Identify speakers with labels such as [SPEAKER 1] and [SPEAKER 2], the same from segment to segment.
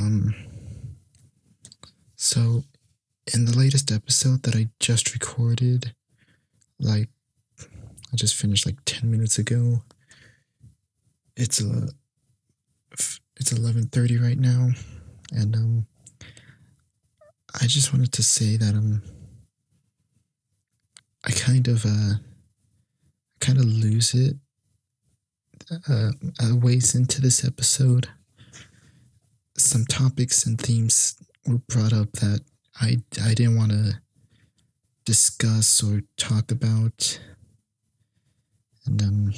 [SPEAKER 1] Um, so in the latest episode that I just recorded, like I just finished like 10 minutes ago. It's 11:30 right now, and I just wanted to say that I kind of lose it ways into this episode. Some topics and themes were brought up that I didn't want to discuss or talk about, and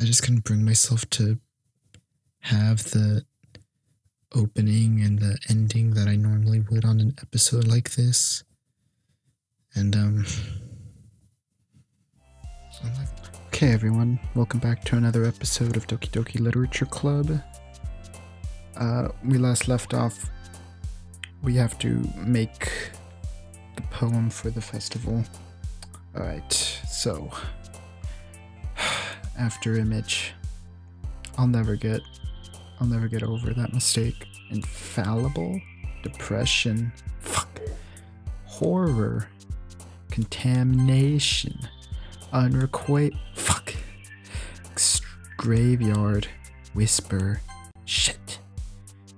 [SPEAKER 1] I just couldn't bring myself to have the opening and the ending that I normally would on an episode like this. And okay, everyone, welcome back to another episode of Doki Literature Club. We last left off. We have to make the poem for the festival. Alright, so after image, I'll never get over that mistake. Infallible, depression, horror, contamination, graveyard, whisper, shit,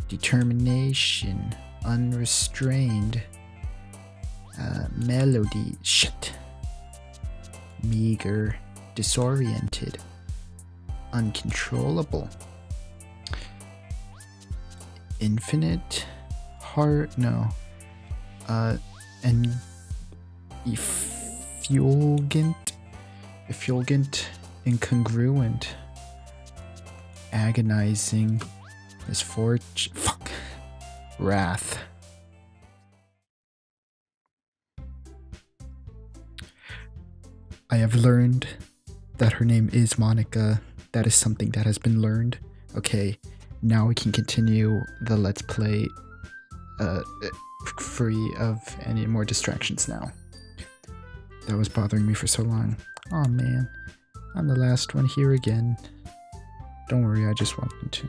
[SPEAKER 1] determination, unrestrained, melody, shit, meager, disoriented, uncontrollable, infinite, and effulgent, incongruent, agonizing, misfortune, wrath. I have learned that her name is Monica. That is something that has been learned. Okay, now we can continue the Let's Play free of any more distractions now. That was bothering me for so long. Aw, man, I'm the last one here again. Don't worry, I just walked into.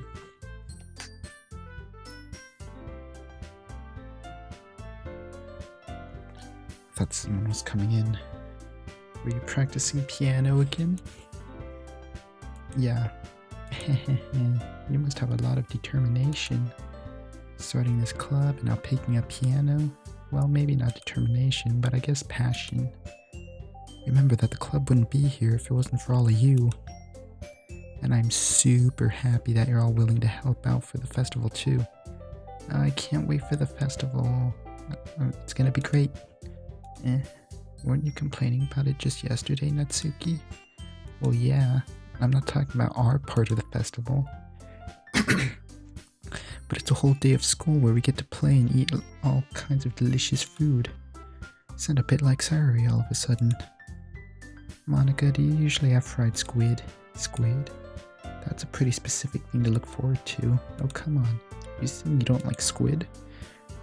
[SPEAKER 1] Thought someone was coming in. Were you practicing piano again? Yeah. You must have a lot of determination. Starting this club and now picking up piano. Well, maybe not determination, but I guess passion. Remember that the club wouldn't be here if it wasn't for all of you. And I'm super happy that you're all willing to help out for the festival too. I can't wait for the festival. It's gonna be great. Weren't you complaining about it just yesterday, Natsuki? Well, yeah. I'm not talking about our part of the festival. But it's a whole day of school where we get to play and eat all kinds of delicious food. Sound a bit like Sayuri all of a sudden. Monica, do you usually have fried squid? Squid? That's a pretty specific thing to look forward to. Oh, come on. You saying you don't like squid?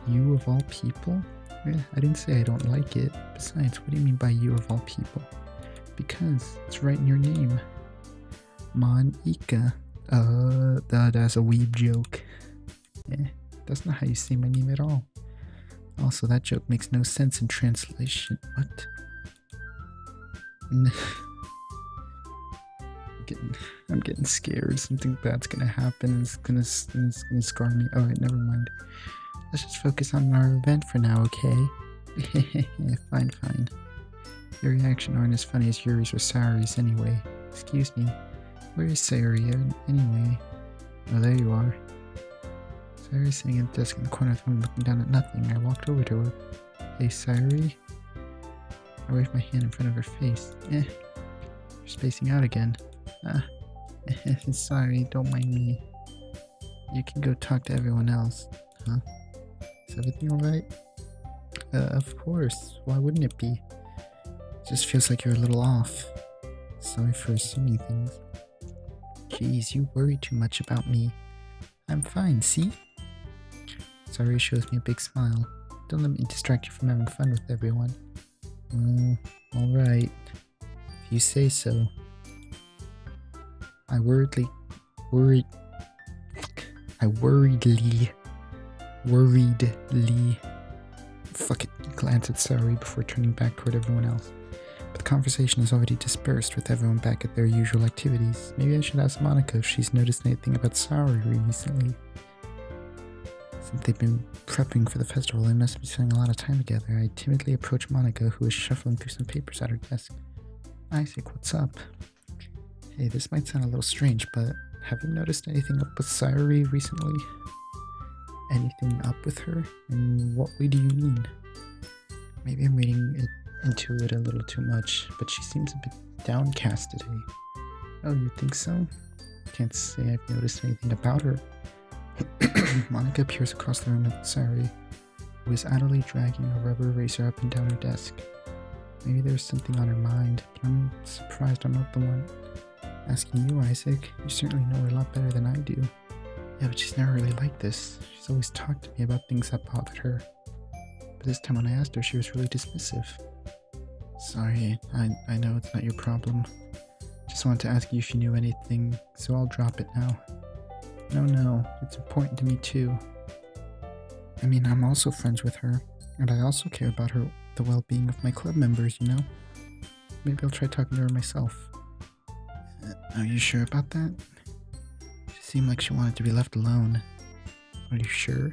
[SPEAKER 1] You of all people? I didn't say I don't like it. Besides, what do you mean by you of all people? Because it's right in your name. Monica. That's a weeb joke. That's not how you say my name at all. Also, that joke makes no sense in translation. What? I'm getting scared. Something bad's gonna happen. It's gonna scar me. Alright, never mind. Let's just focus on our event for now, okay? Fine. Your reaction aren't as funny as Yuri's or Sayuri's anyway. Excuse me. Where is Sayuri anyway? Oh, there you are. Sayuri's sitting at the desk in the corner of the room looking down at nothing. I walked over to her. Hey, Sayuri? I waved my hand in front of her face. You're spacing out again. Sorry, don't mind me. You can go talk to everyone else. Huh? Is everything alright? Of course. Why wouldn't it be? It just feels like you're a little off. Sorry for assuming things. Jeez, you worry too much about me. I'm fine, see? Sayuri shows me a big smile. Don't let me distract you from having fun with everyone. Alright. If you say so. I I worriedly fuck it, glance at Saori before turning back toward everyone else. But the conversation is already dispersed with everyone back at their usual activities. Maybe I should ask Monica if she's noticed anything about Saori recently. Since they've been prepping for the festival, they must be spending a lot of time together. I timidly approach Monica, who is shuffling through some papers at her desk. Isaac, what's up? Hey, this might sound a little strange, but have you noticed anything up with Saori recently? Anything up with her? In what way do you mean? Maybe I'm reading into it a little too much, but she seems a bit downcast today. Oh, you think so? Can't say I've noticed anything about her. Monica peers across the room at Saori, who is idly dragging a rubber eraser up and down her desk. Maybe there's something on her mind, but I'm surprised I'm not the one asking you, Isaac. You certainly know her a lot better than I do. Yeah, but she's never really like this. She's always talked to me about things that bothered her. But this time when I asked her, she was really dismissive. Sorry, I know it's not your problem. Just wanted to ask you if you knew anything, so I'll drop it now. No, it's important to me too. I mean, I'm also friends with her, and I also care about the well-being of my club members, you know? Maybe I'll try talking to her myself. Are you sure about that? She seemed like she wanted to be left alone. Are you sure?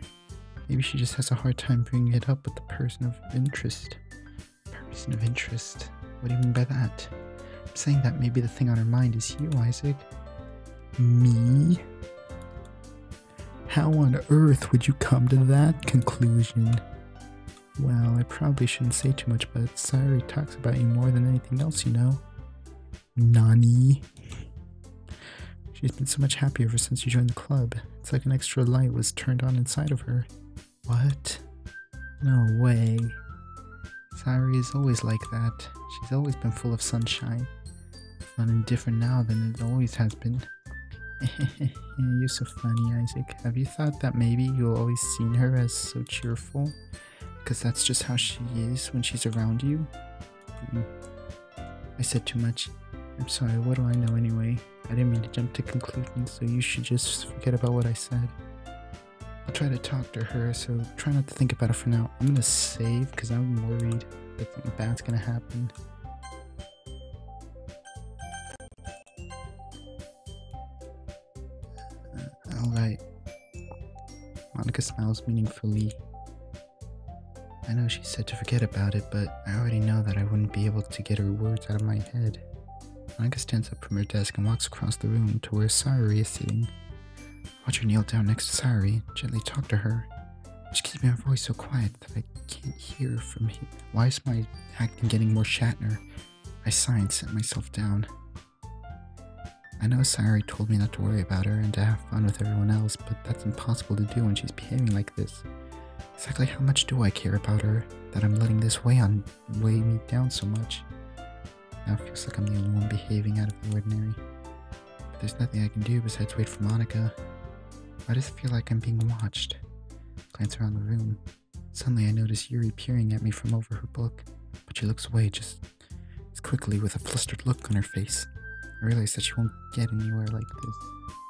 [SPEAKER 1] Maybe she just has a hard time bringing it up with the person of interest. Person of interest? What do you mean by that? I'm saying that maybe the thing on her mind is you, Isaac. Me? How on earth would you come to that conclusion? Well, I probably shouldn't say too much, but Saori talks about you more than anything else, you know? Nani? She's been so much happier ever since you joined the club. It's like an extra light was turned on inside of her. What? No way. Saori is always like that. She's always been full of sunshine. It's not any different now than it always has been. You're so funny, Isaac. Have you thought that maybe you've always seen her as so cheerful? Because that's just how she is when she's around you? I said too much. I'm sorry, what do I know anyway? I didn't mean to jump to conclusions, so you should just forget about what I said. I'll try to talk to her, so try not to think about it for now. I'm gonna save, because I'm worried that something bad's gonna happen. Alright. Monica smiles meaningfully. I know she said to forget about it, but I already know that I wouldn't be able to get her words out of my head. Monica stands up from her desk and walks across the room to where Saori is sitting. Watch her kneel down next to Saori, gently talk to her. She keeps my voice so quiet that I can't hear from here. Why is my acting getting more Shatner? I sigh and set myself down. I know Saori told me not to worry about her and to have fun with everyone else, but that's impossible to do when she's behaving like this. Exactly how much do I care about her that I'm letting this weigh me down so much? Now it feels like I'm the only one behaving out of the ordinary. But there's nothing I can do besides wait for Monica. Why does it feel like I'm being watched? I glance around the room. Suddenly I notice Yuri peering at me from over her book, but she looks away just as quickly with a flustered look on her face. I realize that she won't get anywhere like this.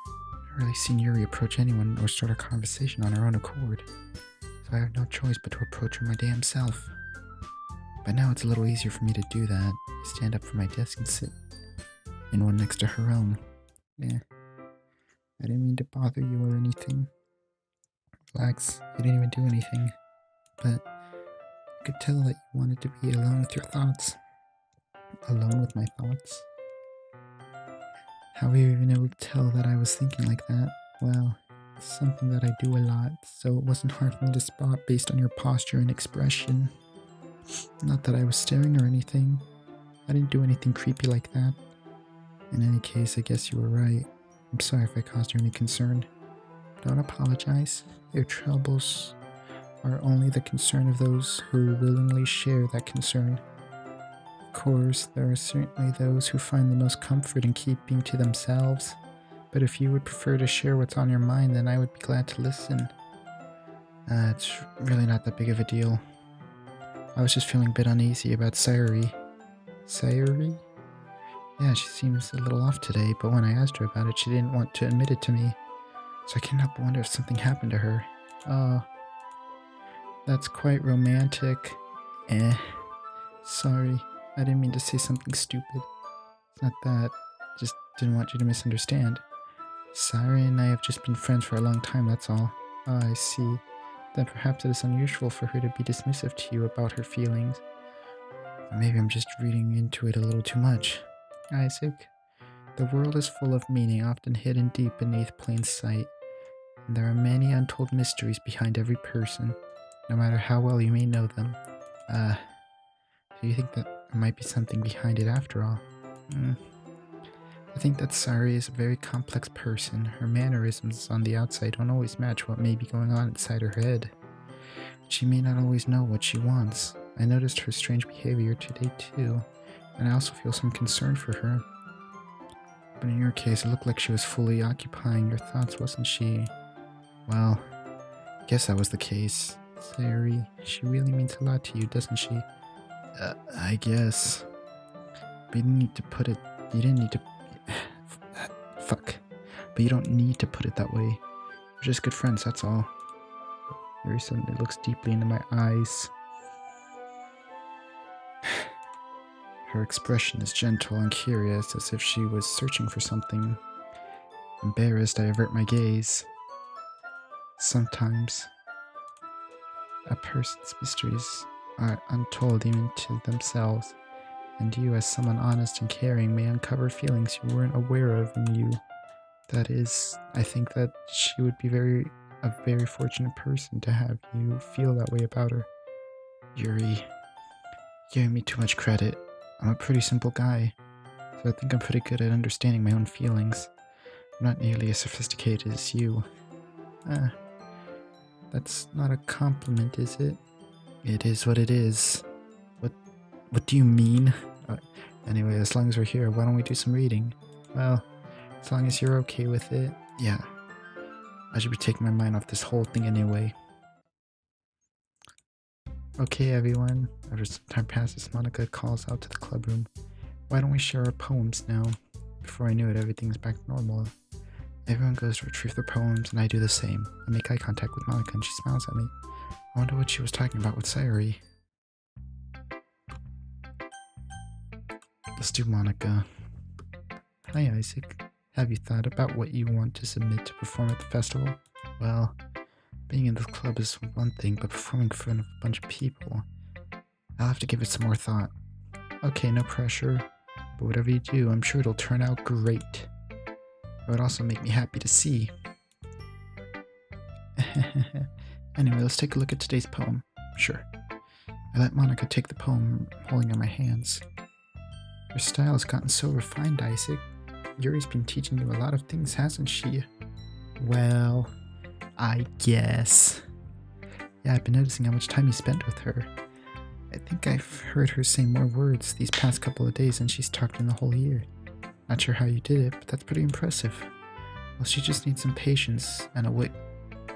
[SPEAKER 1] I've never really seen Yuri approach anyone or start a conversation on her own accord, so I have no choice but to approach her my damn self. By now it's a little easier for me to do that. I stand up from my desk and sit in one next to her own. Yeah, I didn't mean to bother you or anything. Relax, you didn't even do anything. But I could tell that you wanted to be alone with your thoughts. Alone with my thoughts? How were you even able to tell that I was thinking like that? Well, it's something that I do a lot, so it wasn't hard for me to spot based on your posture and expression. Not that I was staring or anything. I didn't do anything creepy like that. In any case, I guess you were right. I'm sorry if I caused you any concern. Don't apologize. Your troubles are only the concern of those who willingly share that concern. Of course, there are certainly those who find the most comfort in keeping to themselves, but if you would prefer to share what's on your mind, then I would be glad to listen. It's really not that big of a deal. I was just feeling a bit uneasy about Saori. Saori? Yeah, she seems a little off today, but when I asked her about it, she didn't want to admit it to me. So I can't help but wonder if something happened to her. Oh, that's quite romantic. Sorry, I didn't mean to say something stupid. It's not that. Just didn't want you to misunderstand. Sayuri and I have just been friends for a long time, that's all. Oh, I see. Then perhaps it is unusual for her to be dismissive to you about her feelings. Or maybe I'm just reading into it a little too much. Isaac, the world is full of meaning, often hidden deep beneath plain sight. And there are many untold mysteries behind every person, no matter how well you may know them. Do you think that there might be something behind it after all? I think that Sayuri is a very complex person. Her mannerisms on the outside don't always match what may be going on inside her head. She may not always know what she wants. I noticed her strange behavior today too, and I also feel some concern for her. But in your case, it looked like she was fully occupying your thoughts, wasn't she? Well, I guess that was the case. Sayuri, she really means a lot to you, doesn't she? I guess. But you didn't need to put it... You didn't need to... Fuck. But you don't need to put it that way. We're just good friends, that's all. Yuri suddenly looks deeply into my eyes. Her expression is gentle and curious, as if she was searching for something. Embarrassed, I avert my gaze. Sometimes, a person's mysteries are untold even to themselves, and you, as someone honest and caring, may uncover feelings you weren't aware of in you. That is, I think that she would be a very fortunate person to have you feel that way about her. Yuri, you're giving me too much credit. I'm a pretty simple guy, so I think I'm pretty good at understanding my own feelings. I'm not nearly as sophisticated as you. That's not a compliment, is it? It is what it is. What do you mean? Anyway, as long as we're here, why don't we do some reading? Well, as long as you're okay with it. Yeah. I should be taking my mind off this whole thing anyway. Okay, everyone. After some time passes, Monica calls out to the club room. Why don't we share our poems now? Before I knew it, everything's back to normal. Everyone goes to retrieve their poems, and I do the same. I make eye contact with Monica, and she smiles at me. I wonder what she was talking about with Sayuri. Let's do Monica. Hi, Isaac. Have you thought about what you want to submit to perform at the festival? Well, being in this club is one thing, but performing in front of a bunch of people, I'll have to give it some more thought. Okay, no pressure, but whatever you do, I'm sure it'll turn out great. It would also make me happy to see. Anyway, let's take a look at today's poem. Sure. I let Monica take the poem, holding in my hands. Your style has gotten so refined, Isaac. Yuri's been teaching you a lot of things, hasn't she? Well, I guess. Yeah, I've been noticing how much time you spent with her. I think I've heard her say more words these past couple of days than she's talked in the whole year. Not sure how you did it, but that's pretty impressive. Well, she just needs some patience and a wit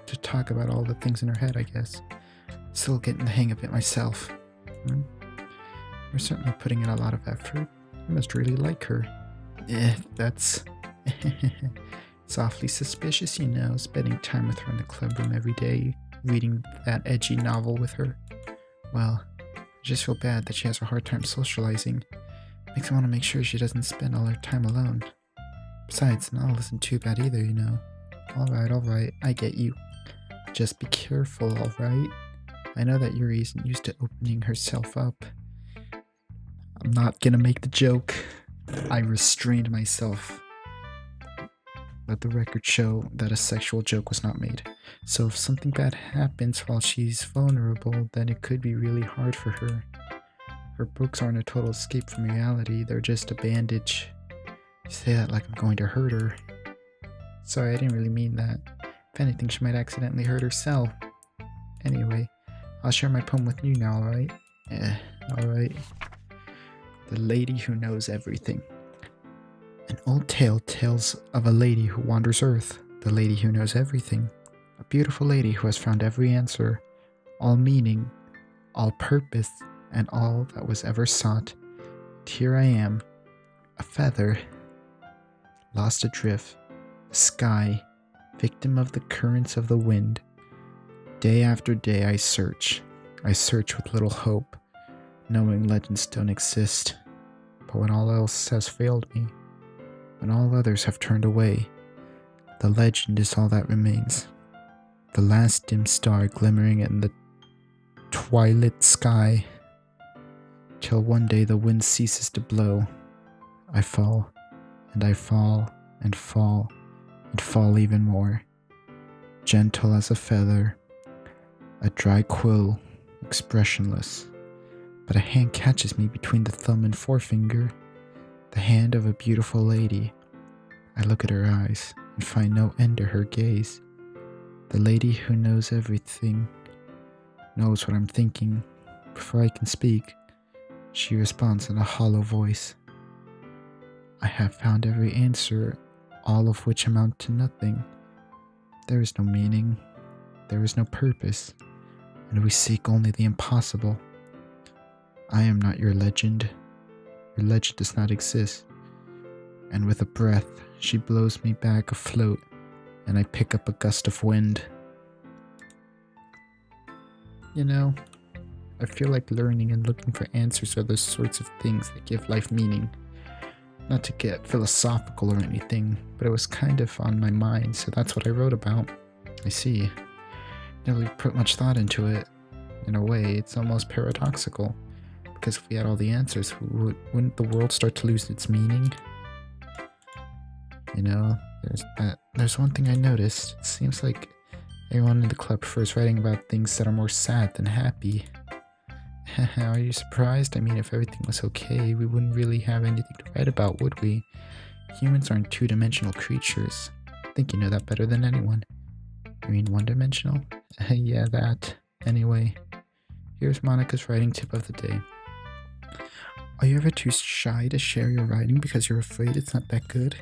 [SPEAKER 1] to talk about all the things in her head, I guess. Still getting the hang of it myself. You're certainly putting in a lot of effort. You must really like her. That's it's awfully suspicious, you know, spending time with her in the club room every day, reading that edgy novel with her. Well, I just feel bad that she has a hard time socializing. Makes me want to make sure she doesn't spend all her time alone. Besides, none isn't too bad either, you know. Alright, I get you. Just be careful, alright? I know that Yuri isn't used to opening herself up. I'm not gonna make the joke. I restrained myself. Let the record show that a sexual joke was not made. So if something bad happens while she's vulnerable, then it could be really hard for her. Her books aren't a total escape from reality, they're just a bandage. You say that like I'm going to hurt her. Sorry, I didn't really mean that. If anything, she might accidentally hurt herself. Anyway, I'll share my poem with you now, alright? Alright. The Lady Who Knows Everything. An old tale tells of a lady who wanders Earth, the lady who knows everything. A beautiful lady who has found every answer, all meaning, all purpose, and all that was ever sought. And here I am, a feather, lost adrift, the sky, victim of the currents of the wind. Day after day I search. I search with little hope, knowing legends don't exist. But when all else has failed me, when all others have turned away, the legend is all that remains. The last dim star glimmering in the twilit sky, till one day the wind ceases to blow. I fall, and I fall, and fall, and fall even more. Gentle as a feather, a dry quill, expressionless. But a hand catches me between the thumb and forefinger, the hand of a beautiful lady. I look at her eyes and find no end to her gaze. The lady who knows everything, knows what I'm thinking. Before I can speak, she responds in a hollow voice. I have found every answer, all of which amount to nothing. There is no meaning, there is no purpose, and we seek only the impossible. I am not your legend. Your legend does not exist. And with a breath, she blows me back afloat, and I pick up a gust of wind. You know, I feel like learning and looking for answers are the sorts of things that give life meaning. Not to get philosophical or anything, but it was kind of on my mind, so that's what I wrote about. I see. Never really put much thought into it. In a way, it's almost paradoxical. Because if we had all the answers, wouldn't the world start to lose its meaning? You know, there's one thing I noticed. It seems like everyone in the club prefers writing about things that are more sad than happy. Are you surprised? I mean, if everything was okay, we wouldn't really have anything to write about, would we? Humans aren't two-dimensional creatures. I think you know that better than anyone. You mean one-dimensional? Yeah, that. Anyway, here's Monica's writing tip of the day. Are you ever too shy to share your writing because you're afraid it's not that good?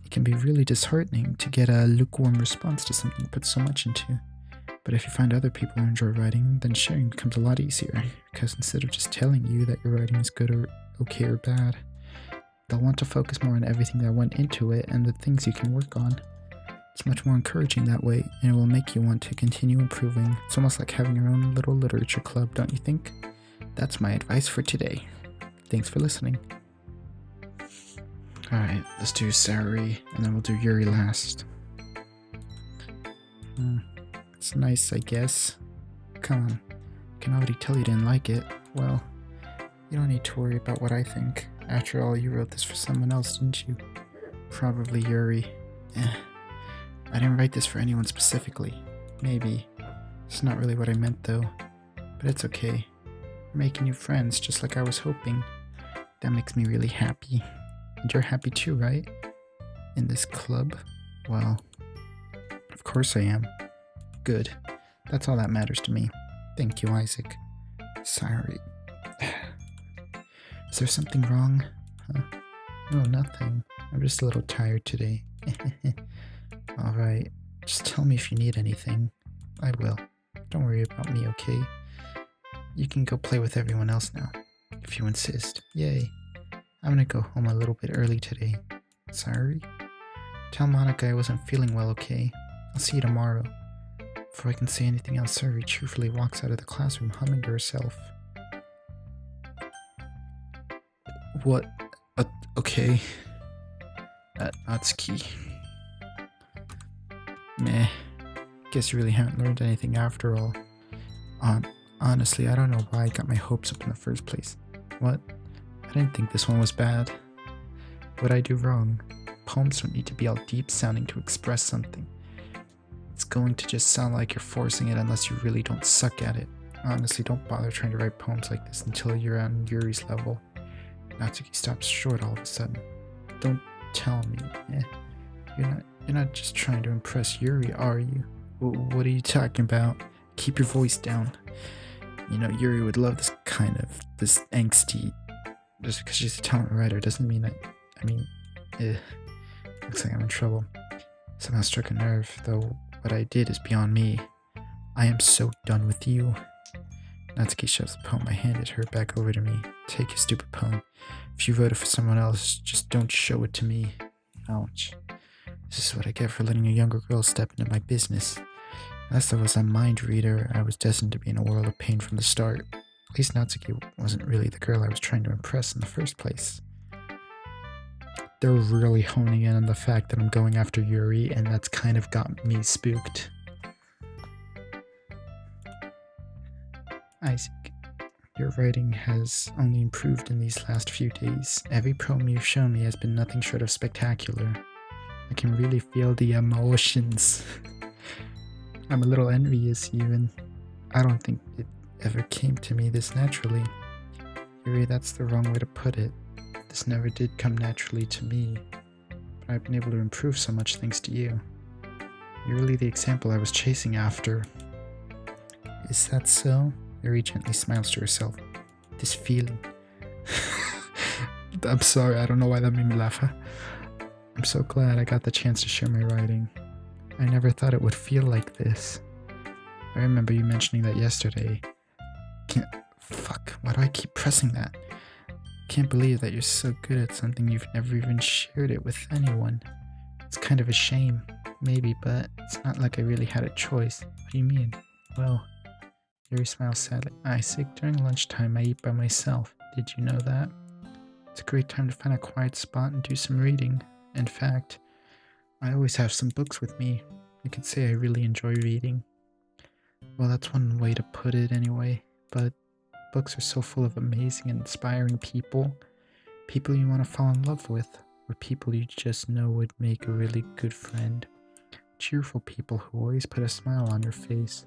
[SPEAKER 1] It can be really disheartening to get a lukewarm response to something you put so much into. But if you find other people who enjoy writing, then sharing becomes a lot easier, because instead of just telling you that your writing is good or okay or bad, they'll want to focus more on everything that went into it and the things you can work on. It's much more encouraging that way, and it will make you want to continue improving. It's almost like having your own little literature club, don't you think? That's my advice for today. Thanks for listening. Alright, let's do Saori, and then we'll do Yuri last. It's nice, I guess. Come on. I can already tell you didn't like it. Well, you don't need to worry about what I think. After all, you wrote this for someone else, didn't you? Probably Yuri. I didn't write this for anyone specifically. Maybe. It's not really what I meant, though. But it's okay. We're making new friends, just like I was hoping. That makes me really happy. And you're happy too, right? In this club? Well, of course I am. Good. That's all that matters to me. Thank you, Isaac. Sorry. Is there something wrong? Huh? No, nothing. I'm just a little tired today. Alright. Just tell me if you need anything. I will. Don't worry about me, okay? You can go play with everyone else now, if you insist. Yay. I'm gonna go home a little bit early today. Sorry? Tell Monica I wasn't feeling well, okay? I'll see you tomorrow. Before I can say anything else, Saori cheerfully walks out of the classroom humming to herself. What? Okay. Natsuki. Meh. Guess you really haven't learned anything after all. Honestly, I don't know why I got my hopes up in the first place. What? I didn't think this one was bad. What'd I do wrong? Poems don't need to be all deep sounding to express something. It's going to just sound like you're forcing it unless you really don't suck at it. Honestly, don't bother trying to write poems like this until you're on Yuri's level. Natsuki stops short all of a sudden. Don't tell me. You're not just trying to impress Yuri, are you? What are you talking about? Keep your voice down. You know, Yuri would love this angsty. Just because she's a talented writer doesn't mean looks like I'm in trouble. Somehow struck a nerve, though what I did is beyond me. I am so done with you. Natsuki shoves the poem I handed her back over to me. Take your stupid poem. If you wrote it for someone else, just don't show it to me. Ouch. This is what I get for letting a younger girl step into my business. As I was a mind reader, I was destined to be in a world of pain from the start. At least Natsuki wasn't really the girl I was trying to impress in the first place. They're really honing in on the fact that I'm going after Yuri, and that's kind of got me spooked. Isaac, your writing has only improved in these last few days. Every poem you've shown me has been nothing short of spectacular. I can really feel the emotions. I'm a little envious even. I don't think it ever came to me this naturally. Yuri, that's the wrong way to put it. This never did come naturally to me, but I've been able to improve so much thanks to you. You're really the example I was chasing after. Is that so? Yuri gently smiles to herself. This feeling. I'm sorry, I don't know why that made me laugh. Huh? I'm so glad I got the chance to share my writing. I never thought it would feel like this. I remember you mentioning that yesterday. Fuck, why do I keep pressing that? Can't believe that you're so good at something you've never even shared it with anyone. It's kind of a shame, maybe, but it's not like I really had a choice. What do you mean? Well, Yuri smiles sadly. Isaac, during lunchtime I eat by myself. Did you know that? It's a great time to find a quiet spot and do some reading. In fact, I always have some books with me. You could say I really enjoy reading. Well, that's one way to put it anyway, but books are so full of amazing and inspiring people. People you want to fall in love with, or people you just know would make a really good friend. Cheerful people who always put a smile on your face.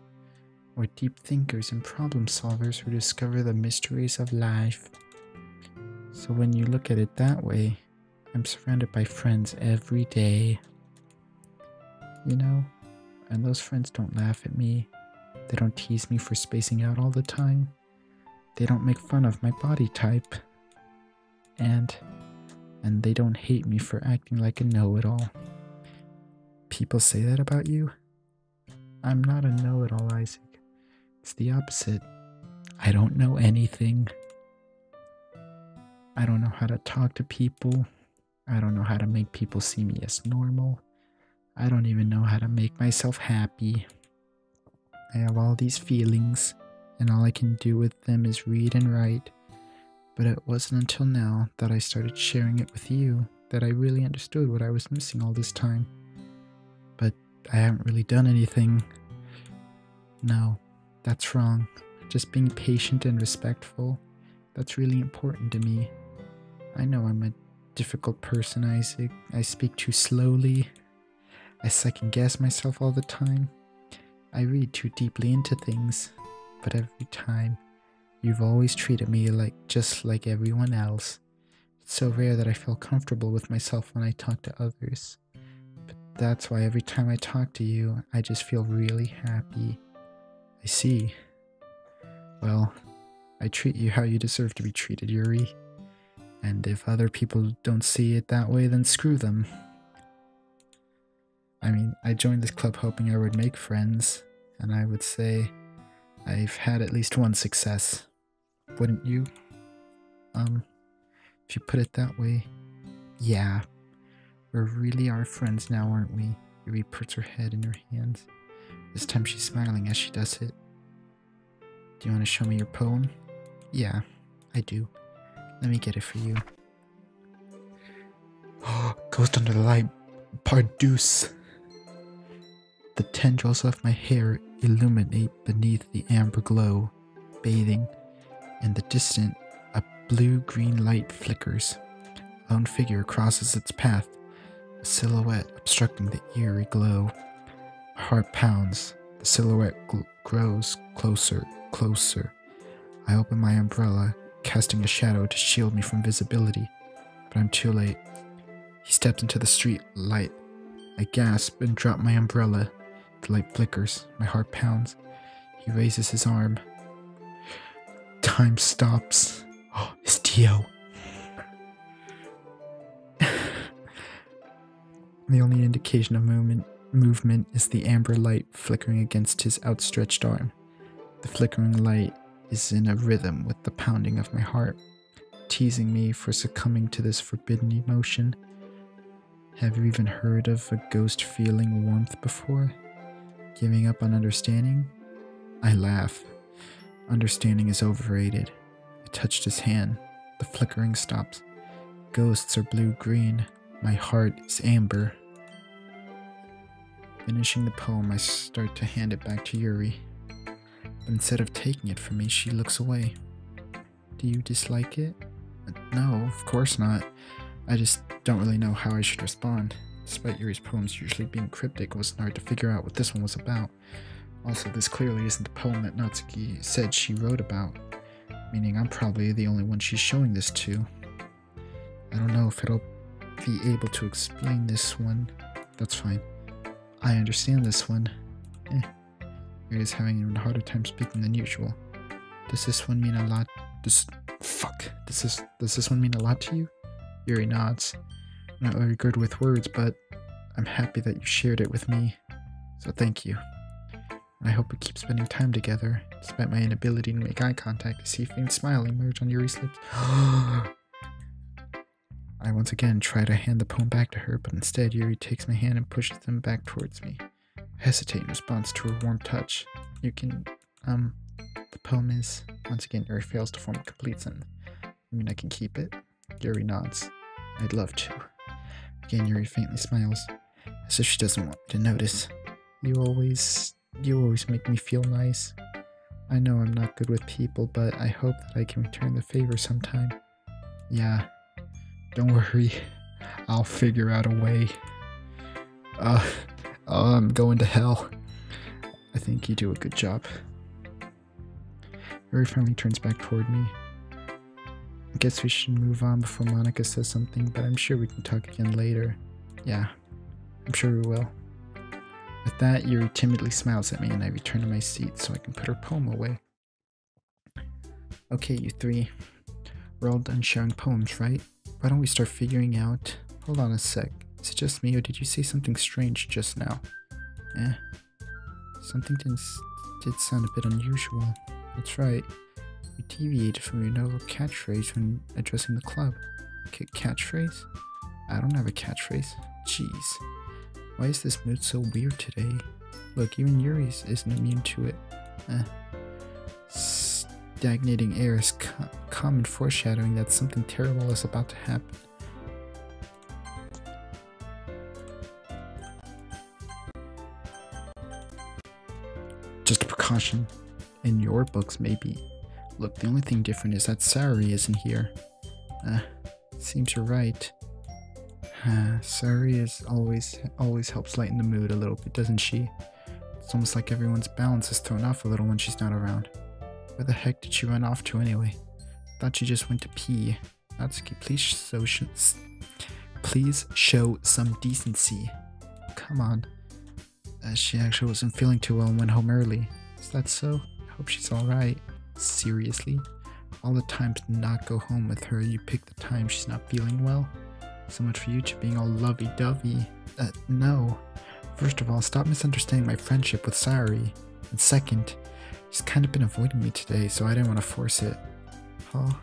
[SPEAKER 1] Or deep thinkers and problem solvers who discover the mysteries of life. So when you look at it that way, I'm surrounded by friends every day. You know, and those friends don't laugh at me. They don't tease me for spacing out all the time. They don't make fun of my body type. And they don't hate me for acting like a know-it-all. People say that about you? I'm not a know-it-all, Isaac. It's the opposite. I don't know anything. I don't know how to talk to people. I don't know how to make people see me as normal. I don't even know how to make myself happy. I have all these feelings, and all I can do with them is read and write. But it wasn't until now that I started sharing it with you that I really understood what I was missing all this time. But I haven't really done anything. No, that's wrong. Just being patient and respectful. That's really important to me. I know I'm a difficult person, Isaac. I speak too slowly. I second guess myself all the time. I read too deeply into things. But every time, you've always treated me just like everyone else. It's so rare that I feel comfortable with myself when I talk to others. But that's why every time I talk to you, I just feel really happy. I see. Well, I treat you how you deserve to be treated, Yuri. And if other people don't see it that way, then screw them. I mean, I joined this club hoping I would make friends, and I would say I've had at least one success. Wouldn't you? If you put it that way, yeah. We really are friends now, aren't we? Yuri puts her head in her hands. This time she's smiling as she does it. Do you want to show me your poem? Yeah, I do. Let me get it for you. Ghost under the light, part deuce. The tendrils of my hair illuminate beneath the amber glow. Bathing. In the distant, a blue-green light flickers. A lone figure crosses its path, a silhouette obstructing the eerie glow. My heart pounds. The silhouette grows closer, closer. I open my umbrella, casting a shadow to shield me from visibility, but I'm too late. He steps into the street light. I gasp and drop my umbrella. The light flickers. My heart pounds. He raises his arm. Time stops. Oh, it's Tio. The only indication of movement is the amber light flickering against his outstretched arm. The flickering light is in a rhythm with the pounding of my heart, teasing me for succumbing to this forbidden emotion. Have you even heard of a ghost feeling warmth before? Giving up on understanding? I laugh. Understanding is overrated. I touched his hand. The flickering stops. Ghosts are blue-green. My heart is amber. Finishing the poem, I start to hand it back to Yuri. But instead of taking it from me, she looks away. Do you dislike it? No, of course not. I just don't really know how I should respond. Despite Yuri's poems usually being cryptic, it wasn't hard to figure out what this one was about. Also, this clearly isn't the poem that Natsuki said she wrote about, meaning I'm probably the only one she's showing this to. I don't know if it'll be able to explain this one. That's fine. I understand this one. Yuri is having an even harder time speaking than usual. Does this one mean a lot? Does this one mean a lot to you? Yuri nods. I'm not very good with words, but I'm happy that you shared it with me, so thank you. And I hope we keep spending time together. Despite my inability to make eye contact, I see a faint smile emerge on Yuri's lips. I once again try to hand the poem back to her, but instead Yuri takes my hand and pushes them back towards me. I hesitate in response to her warm touch. You can, the poem is... Once again, Yuri fails to form a complete sentence. I mean, I can keep it? Yuri nods. I'd love to. Again, Yuri faintly smiles, as if she doesn't want me to notice. You always make me feel nice. I know I'm not good with people, but I hope that I can return the favor sometime. Yeah. Don't worry, I'll figure out a way. I'm going to hell. I think you do a good job. Yuri finally turns back toward me. I guess we should move on before Monica says something, but I'm sure we can talk again later. Yeah, I'm sure we will. With that, Yuri timidly smiles at me and I return to my seat so I can put her poem away. Okay, you three. We're all done sharing poems, right? Why don't we start figuring out... Hold on a sec. Is it just me or did you say something strange just now? Something did sound a bit unusual. That's right. You deviated from your normal catchphrase when addressing the club. Catchphrase? I don't have a catchphrase. Jeez. Why is this mood so weird today? Look, even Yuri's isn't immune to it. Stagnating air is common foreshadowing that something terrible is about to happen. Just a precaution. In your books, maybe. Look, the only thing different is that Saori isn't here. Seems you're right. Saori is always helps lighten the mood a little bit, doesn't she? It's almost like everyone's balance is thrown off a little when she's not around. Where the heck did she run off to anyway? Thought she just went to pee. Natsuki, please show some decency. Come on. She actually wasn't feeling too well and went home early. Is that so? I hope she's alright. Seriously? All the time to not go home with her, you pick the time she's not feeling well? So much for you two being all lovey-dovey. No. First of all, stop misunderstanding my friendship with Saori. And second, she's kind of been avoiding me today, so I didn't want to force it. Huh?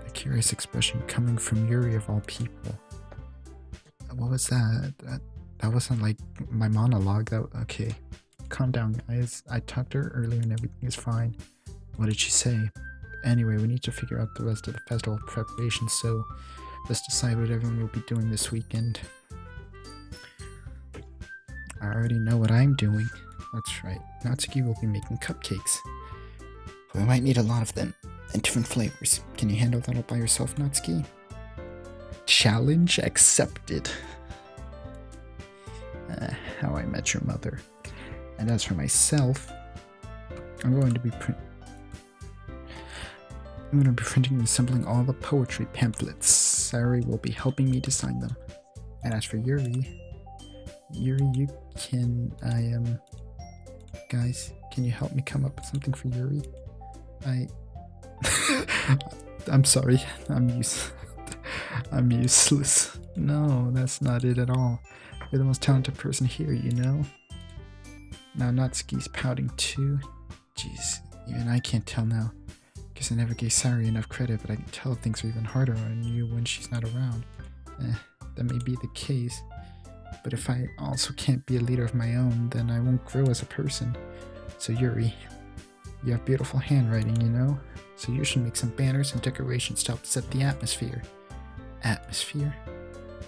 [SPEAKER 1] A curious expression coming from Yuri of all people. What was that? That wasn't like my monologue. Okay. Calm down, guys. I talked to her earlier and everything is fine. What did she say? Anyway, we need to figure out the rest of the festival preparations, so let's decide what everyone will be doing this weekend. I already know what I'm doing. That's right. Natsuki will be making cupcakes. We might need a lot of them, and different flavors. Can you handle that all by yourself, Natsuki? Challenge accepted. How I Met Your Mother. And as for myself, I'm going to be printing and assembling all the poetry pamphlets. Saori will be helping me design them. And as for Yuri, you can... Guys, can you help me come up with something for Yuri? I'm sorry. I'm useless. No, that's not it at all. You're the most talented person here, you know? Now Natsuki's pouting too. Jeez, even I can't tell now. Guess I never gave Saori enough credit, but I can tell things are even harder on you when she's not around. that may be the case. But if I also can't be a leader of my own, then I won't grow as a person. So Yuri, you have beautiful handwriting, you know? So you should make some banners and decorations to help set the atmosphere. Atmosphere?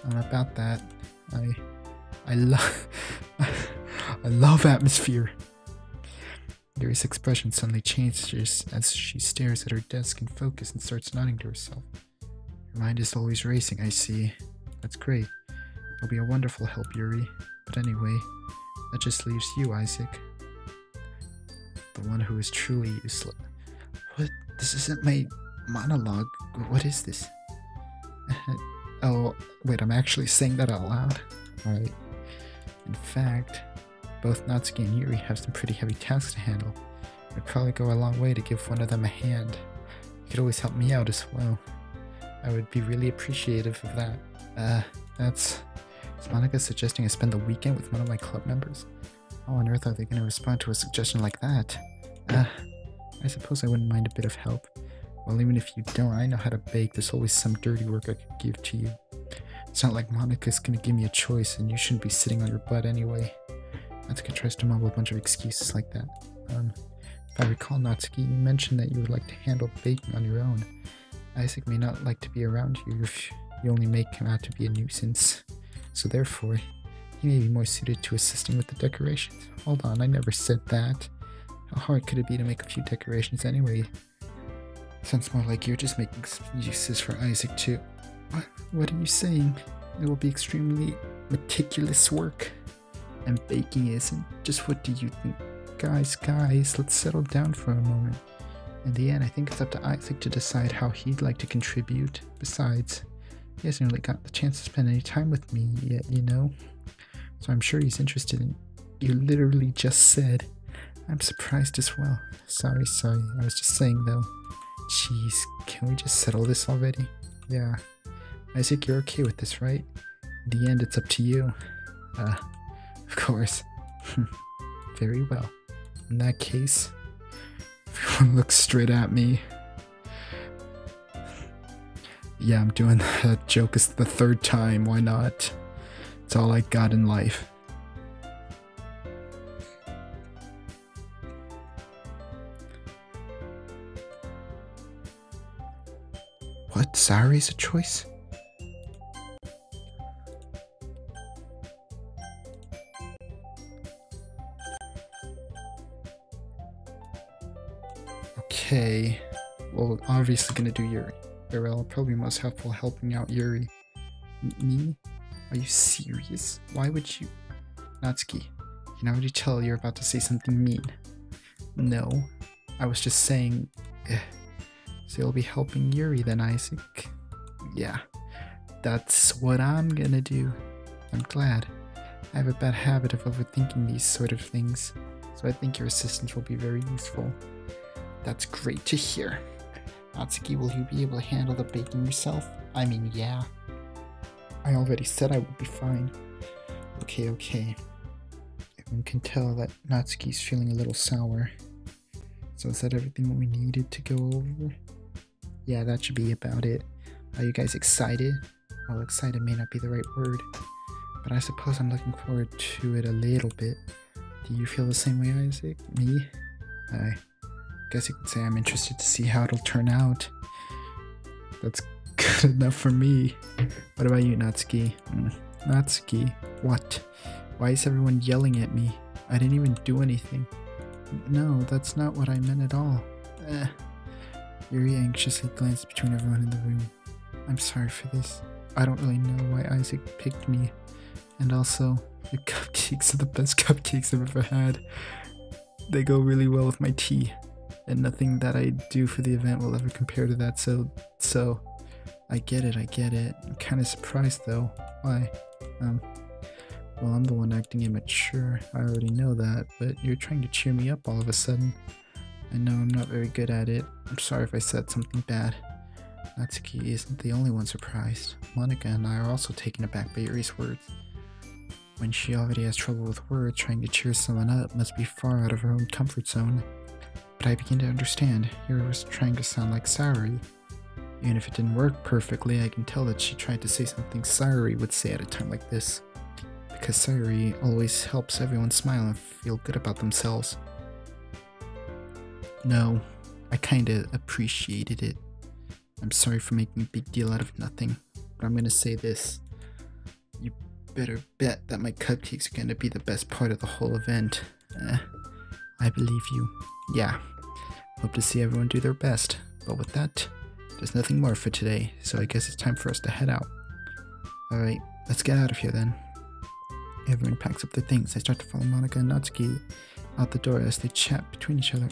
[SPEAKER 1] About that. I love I love atmosphere. Yuri's expression suddenly changes as she stares at her desk in focus and starts nodding to herself. Your mind is always racing, I see. That's great. It'll be a wonderful help, Yuri. But anyway, that just leaves you, Isaac. The one who is truly useless. What? This isn't my monologue. What is this? Oh, wait, I'm actually saying that out loud? Alright. In fact, both Natsuki and Yuri have some pretty heavy tasks to handle. It'd probably go a long way to give one of them a hand. You could always help me out as well. I would be really appreciative of that. Is Monica suggesting I spend the weekend with one of my club members? How on earth are they going to respond to a suggestion like that? I suppose I wouldn't mind a bit of help. Well, even if you don't, I know how to bake. There's always some dirty work I could give to you. It's not like Monica's going to give me a choice, and you shouldn't be sitting on your butt anyway. Natsuki tries to mumble a bunch of excuses like that. If I recall, Natsuki, you mentioned that you would like to handle baking on your own. Isaac may not like to be around you if you only make him out to be a nuisance. So therefore, he may be more suited to assisting with the decorations. Hold on, I never said that. How hard could it be to make a few decorations anyway? Sounds more like you're just making excuses for Isaac too. What are you saying? It will be extremely meticulous work. And baking isn't. Just what do you think? Guys, let's settle down for a moment. In the end, I think it's up to Isaac to decide how he'd like to contribute. Besides, he hasn't really got the chance to spend any time with me yet, you know? So I'm sure he's interested in... You literally just said. I'm surprised as well. Sorry. I was just saying though. Jeez, can we just settle this already? Yeah. Isaac, you're okay with this, right? In the end, it's up to you. Of course. Very well. In that case, everyone looks straight at me. Yeah, I'm doing that joke is the third time, why not? It's all I got in life. What? Saori's a choice? Okay. Well, obviously gonna do Yuri. Farewell, probably most helpful helping out Yuri. Me? Are you serious? Why would you? Natsuki, you can already tell you're about to say something mean. No, I was just saying... So you'll be helping Yuri then, Isaac? Yeah, that's what I'm gonna do. I'm glad. I have a bad habit of overthinking these sort of things, so I think your assistance will be very useful. That's great to hear. Natsuki, will you be able to handle the baking yourself? I mean, yeah. I already said I would be fine. Okay. Everyone can tell that Natsuki's feeling a little sour. So is that everything we needed to go over? Yeah, that should be about it. Are you guys excited? Well, excited may not be the right word, but I suppose I'm looking forward to it a little bit. Do you feel the same way, Isaac? Me? I guess you could say I'm interested to see how it'll turn out. That's good enough for me. What about you, Natsuki? Natsuki? What? Why is everyone yelling at me? I didn't even do anything. No, that's not what I meant at all. Yuri anxiously glanced between everyone in the room. I'm sorry for this. I don't really know why Isaac picked me. And also, your cupcakes are the best cupcakes I've ever had. They go really well with my tea. And nothing that I do for the event will ever compare to that, so... I get it. I'm kinda surprised though. Why? Well, I'm the one acting immature. I already know that, but you're trying to cheer me up all of a sudden. I know I'm not very good at it. I'm sorry if I said something bad. Natsuki isn't the only one surprised. Monica and I are also taken aback by Yuri's words. When she already has trouble with words, trying to cheer someone up must be far out of her own comfort zone. But I begin to understand. Yuri was trying to sound like Saori. Even if it didn't work perfectly, I can tell that she tried to say something Sayuri would say at a time like this. Because Sayuri always helps everyone smile and feel good about themselves. No, I kinda appreciated it. I'm sorry for making a big deal out of nothing, but I'm gonna say this. You better bet that my cupcakes are gonna be the best part of the whole event. I believe you. Yeah, hope to see everyone do their best. But with that, there's nothing more for today, so I guess it's time for us to head out. Alright, let's get out of here then. Everyone packs up their things. I start to follow Monica and Natsuki out the door as they chat between each other.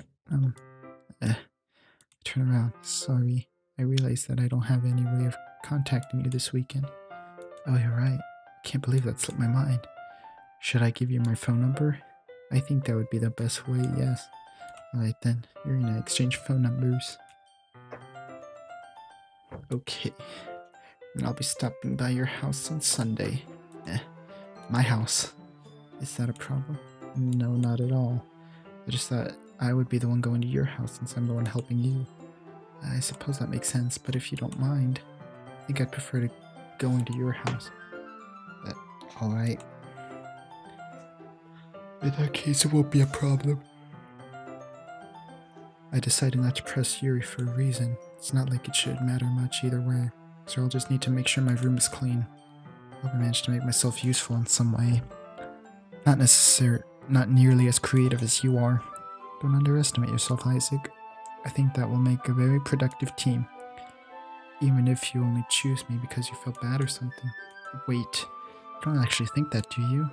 [SPEAKER 1] Turn around. Sorry. I realize that I don't have any way of contacting you this weekend. Oh, you're right. Can't believe that slipped my mind. Should I give you my phone number? I think that would be the best way, yes. Alright then, you're gonna exchange phone numbers. Okay. Then I'll be stopping by your house on Sunday. My house. Is that a problem? No, not at all. I just thought I would be the one going to your house since I'm the one helping you. I suppose that makes sense, but if you don't mind, I think I'd prefer to go into your house. Alright. In that case, it won't be a problem. I decided not to press Yuri for a reason. It's not like it should matter much either way, so I'll just need to make sure my room is clean. Hope I managed to make myself useful in some way. Not nearly as creative as you are. Don't underestimate yourself, Isaac. I think that will make a very productive team. Even if you only choose me because you felt bad or something. Wait, you don't actually think that, do you?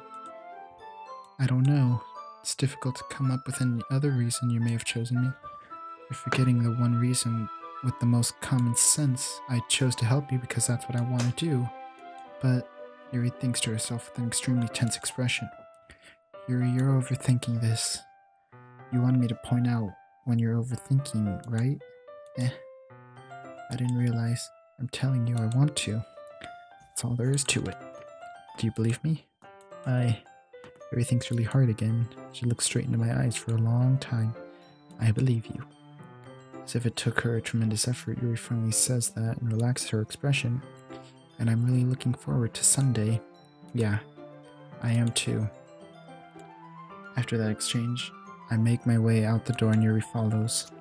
[SPEAKER 1] I don't know. It's difficult to come up with any other reason you may have chosen me. You're forgetting the one reason with the most common sense. I chose to help you because that's what I want to do. But Yuri thinks to herself with an extremely tense expression. Yuri, you're overthinking this. You wanted me to point out when you're overthinking, right? I didn't realize. I'm telling you I want to. That's all there is to it. Do you believe me? Yuri thinks really hard again. She looks straight into my eyes for a long time. I believe you. As if it took her a tremendous effort, Yuri finally says that and relaxes her expression. And I'm really looking forward to Sunday. Yeah, I am too. After that exchange, I make my way out the door and Yuri follows.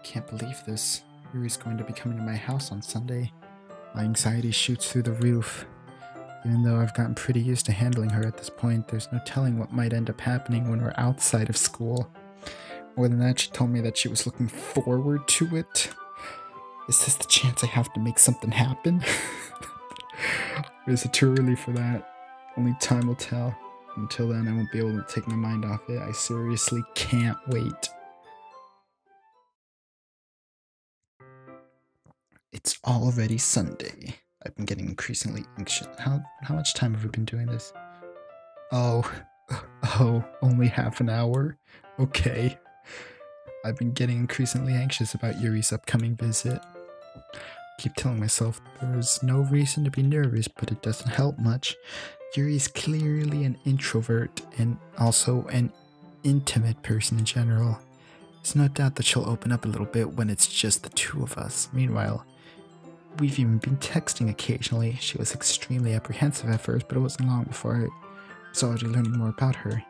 [SPEAKER 1] Can't believe this. Yuri's going to be coming to my house on Sunday. My anxiety shoots through the roof. Even though I've gotten pretty used to handling her at this point, there's no telling what might end up happening when we're outside of school. More than that, she told me that she was looking forward to it. Is this the chance I have to make something happen? Or is it too early for that? Only time will tell. Until then, I won't be able to take my mind off it. I seriously can't wait. It's already Sunday. I've been getting increasingly anxious. How much time have we been doing this? Oh, only half an hour? Okay. I've been getting increasingly anxious about Yuri's upcoming visit. I keep telling myself there's no reason to be nervous, but it doesn't help much. Yuri's clearly an introvert and also an intimate person in general. There's no doubt that she'll open up a little bit when it's just the two of us. Meanwhile, we've even been texting occasionally. She was extremely apprehensive at first, but it wasn't long before I was already learning more about her.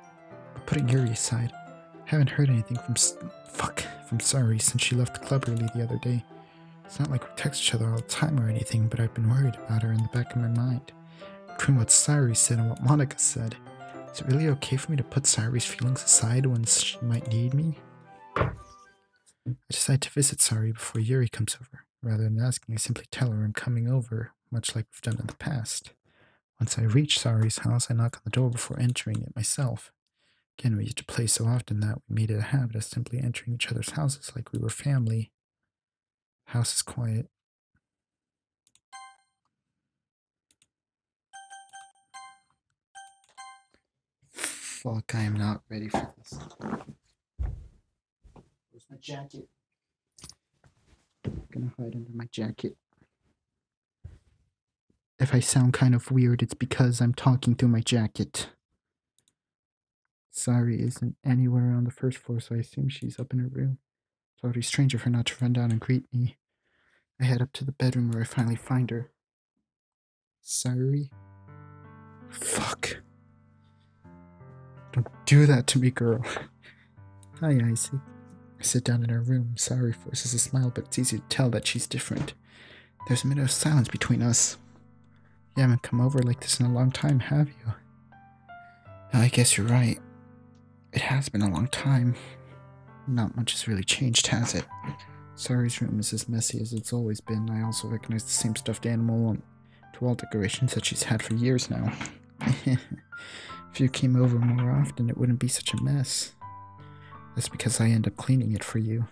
[SPEAKER 1] But putting Yuri aside, I haven't heard anything from Sayuri since she left the club early the other day. It's not like we text each other all the time or anything, but I've been worried about her in the back of my mind. Between what Sayuri said and what Monica said, is it really okay for me to put Sayuri's feelings aside when she might need me? I decide to visit Sayuri before Yuri comes over. Rather than asking, I simply tell her I'm coming over, much like we've done in the past. Once I reach Sayuri's house, I knock on the door before entering it myself. Again, we used to play so often that we made it a habit of simply entering each other's houses like we were family. The house is quiet. Fuck, I am not ready for this. Where's my jacket? I'm gonna hide under my jacket. If I sound kind of weird, it's because I'm talking through my jacket. Sayuri isn't anywhere on the first floor, so I assume she's up in her room. It's already strange of her not to run down and greet me. I head up to the bedroom where I finally find her. Sorry. Fuck. Don't do that to me, girl. Hi, Isaac. I sit down in her room. Sorry forces a smile, but it's easy to tell that she's different. There's a minute of silence between us. You haven't come over like this in a long time, have you? No, I guess you're right. It has been a long time. Not much has really changed, has it? Sari's room is as messy as it's always been. I also recognize the same stuffed animal on the wall decorations that she's had for years now. If you came over more often, it wouldn't be such a mess. That's because I end up cleaning it for you.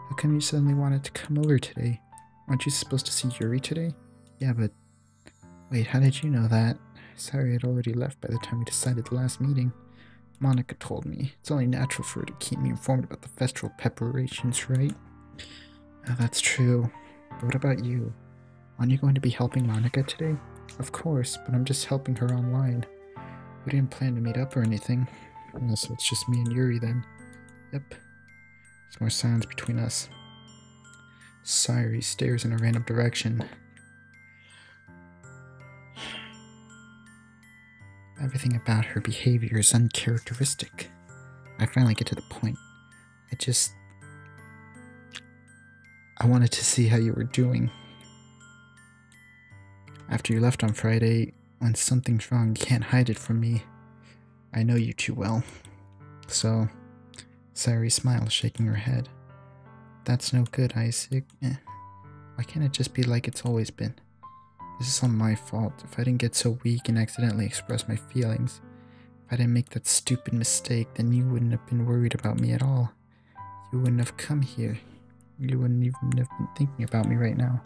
[SPEAKER 1] How come you suddenly wanted to come over today? Aren't you supposed to see Yuri today? Yeah, but... Wait, how did you know that? Sari had already left by the time we decided the last meeting. Monica told me. It's only natural for her to keep me informed about the festival preparations, right? Oh, that's true. But what about you? Aren't you going to be helping Monica today? Of course, but I'm just helping her online. We didn't plan to meet up or anything. Well, so it's just me and Yuri then. Yep. There's more silence between us. Sari stares in a random direction. Everything about her behavior is uncharacteristic. I finally get to the point. I wanted to see how you were doing. After you left on Friday, when something's wrong, you can't hide it from me. I know you too well. So, Sari smiles, shaking her head. That's no good, Isaac. Why can't it just be like it's always been? This is all my fault. If I didn't get so weak and accidentally express my feelings, if I didn't make that stupid mistake, then you wouldn't have been worried about me at all. You wouldn't have come here. You wouldn't even have been thinking about me right now.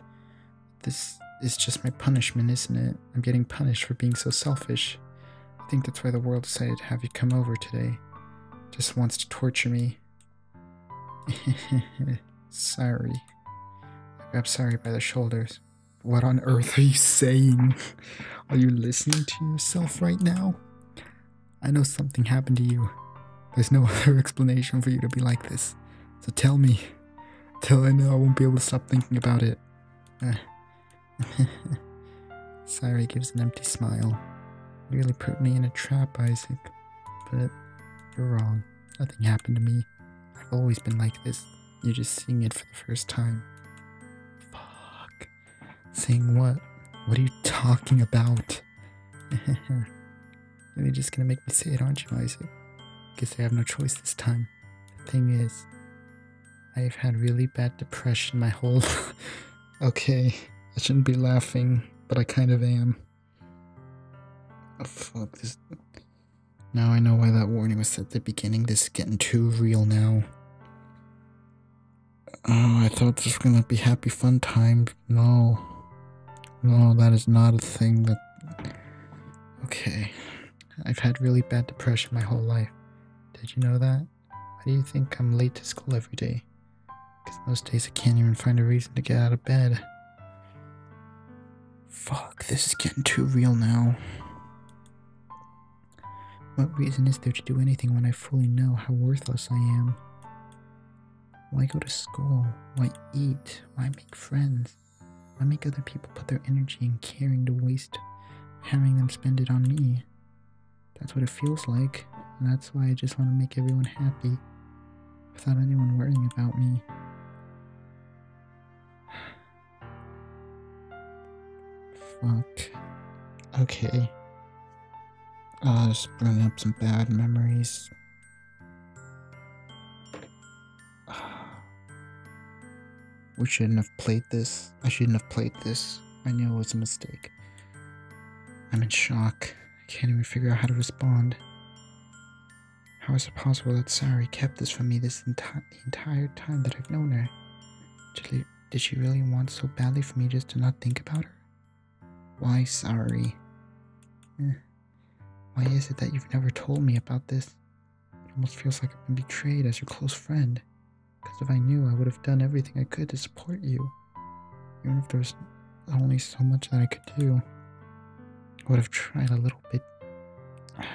[SPEAKER 1] This is just my punishment, isn't it? I'm getting punished for being so selfish. I think that's why the world decided to have you come over today. Just wants to torture me. Sorry. I grab Sari by the shoulders. What on earth are you saying? Are you listening to yourself right now? I know something happened to you. There's no other explanation for you to be like this. So tell me. Till I know I won't be able to stop thinking about it. Sari gives an empty smile. You really put me in a trap, Isaac. But you're wrong. Nothing happened to me. I've always been like this. You're just seeing it for the first time. Fuck. Saying what? What are you talking about? You're just gonna make me say it, aren't you, Isaac? Guess I have no choice this time. The thing is, I've had really bad depression my whole life. Okay, I shouldn't be laughing, but I kind of am. Oh fuck, this... Now I know why that warning was set at the beginning. This is getting too real now. Oh, I thought this was gonna be happy fun time. No. No, that is not a thing that... Okay. I've had really bad depression my whole life. Did you know that? Why do you think I'm late to school every day? Because most days I can't even find a reason to get out of bed. Fuck, this is getting too real now. What reason is there to do anything when I fully know how worthless I am? Why go to school? Why eat? Why make friends? Why make other people put their energy and caring to waste having them spend it on me? That's what it feels like, and that's why I just want to make everyone happy without anyone worrying about me. Fuck. Okay. I'll just bring up some bad memories. We shouldn't have played this. I shouldn't have played this. I knew it was a mistake. I'm in shock. I can't even figure out how to respond. How is it possible that Sari kept this from me the entire time that I've known her? Did she really want so badly for me just to not think about her? Why, Sari? Why is it that you've never told me about this? It almost feels like I've been betrayed as your close friend. Because if I knew, I would have done everything I could to support you. Even if there was only so much that I could do. I would have tried a little bit. I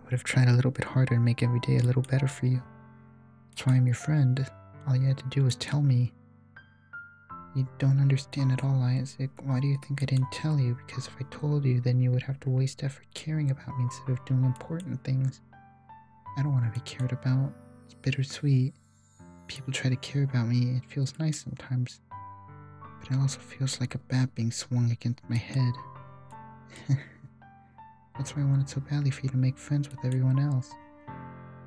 [SPEAKER 1] would have tried a little bit harder and make every day a little better for you. That's why I'm your friend. All you had to do was tell me. You don't understand at all, Isaac. Why do you think I didn't tell you? Because if I told you, then you would have to waste effort caring about me instead of doing important things. I don't want to be cared about. It's bittersweet. People try to care about me. It feels nice sometimes. But it also feels like a bat being swung against my head. That's why I wanted so badly for you to make friends with everyone else.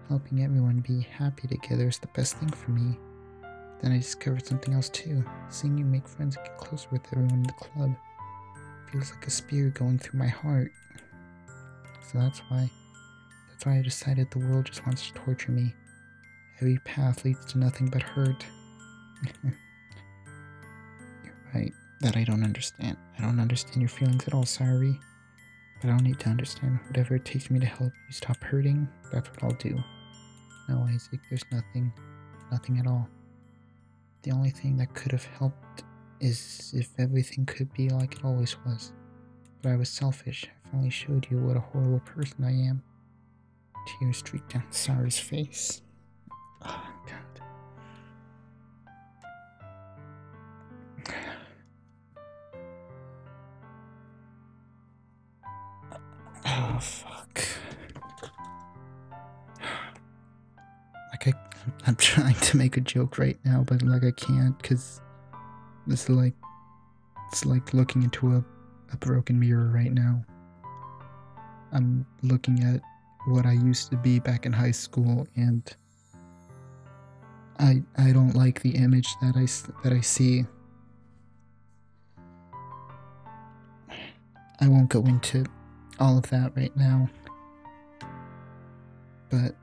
[SPEAKER 1] Helping everyone be happy together is the best thing for me. Then I discovered something else too. Seeing you make friends and get closer with everyone in the club feels like a spear going through my heart. So that's why I decided the world just wants to torture me. Every path leads to nothing but hurt. You're right, that I don't understand. I don't understand your feelings at all, sorry. But I don't need to understand. Whatever it takes me to help you stop hurting, that's what I'll do. No, Isaac, there's nothing at all. The only thing that could have helped is if everything could be like it always was. But I was selfish. I finally showed you what a horrible person I am. Tears streaked down Sari's face. Oh, God. Oh, fuck. Like, I'm trying to make a joke right now, but like I can't, because this is like, it's like looking into a broken mirror right now. I'm looking at what I used to be back in high school, and I don't like the image that I see. I won't go into all of that right now, but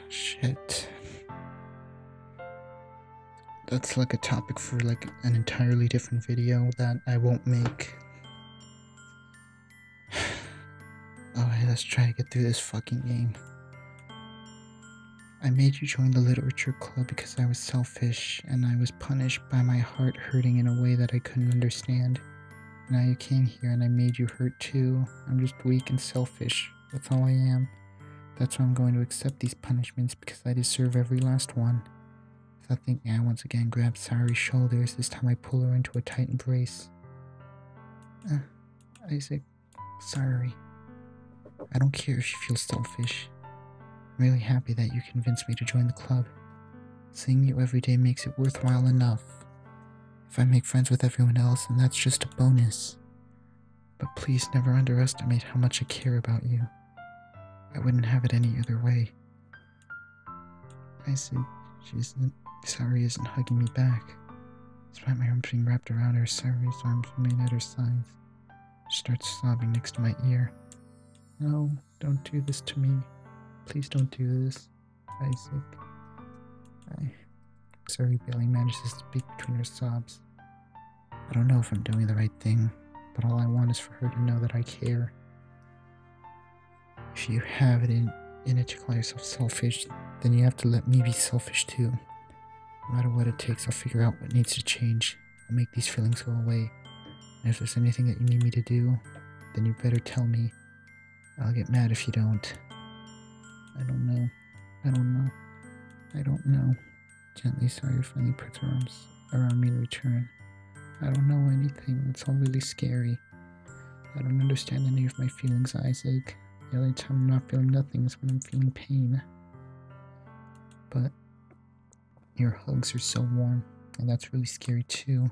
[SPEAKER 1] shit. That's like a topic for like an entirely different video that I won't make. Alright, let's try to get through this fucking game. I made you join the literature club because I was selfish, and I was punished by my heart hurting in a way that I couldn't understand. Now you came here and I made you hurt too. I'm just weak and selfish. That's all I am. That's why I'm going to accept these punishments, because I deserve every last one. Without thinking, I once again grabbed Sari's shoulders. This time I pull her into a tight embrace. Isaac, sorry. I don't care if you feel selfish. I'm really happy that you convinced me to join the club. Seeing you every day makes it worthwhile enough. If I make friends with everyone else, then that's just a bonus. But please never underestimate how much I care about you. I wouldn't have it any other way. Isaac, Sari isn't hugging me back. Despite my arms being wrapped around her, Sari's arms remain at her sides. She starts sobbing next to my ear. No, don't do this to me. Please don't do this, Isaac. Sari barely manages to speak between her sobs. I don't know if I'm doing the right thing, but all I want is for her to know that I care. If you have it in it to call yourself selfish, then you have to let me be selfish too. No matter what it takes, I'll figure out what needs to change. I'll make these feelings go away. And if there's anything that you need me to do, then you better tell me. I'll get mad if you don't. I don't know. Gently, Sari finally puts her arms around me in return. I don't know anything. It's all really scary. I don't understand any of my feelings, Isaac. The only time I'm not feeling nothing is when I'm feeling pain. But your hugs are so warm, and that's really scary too.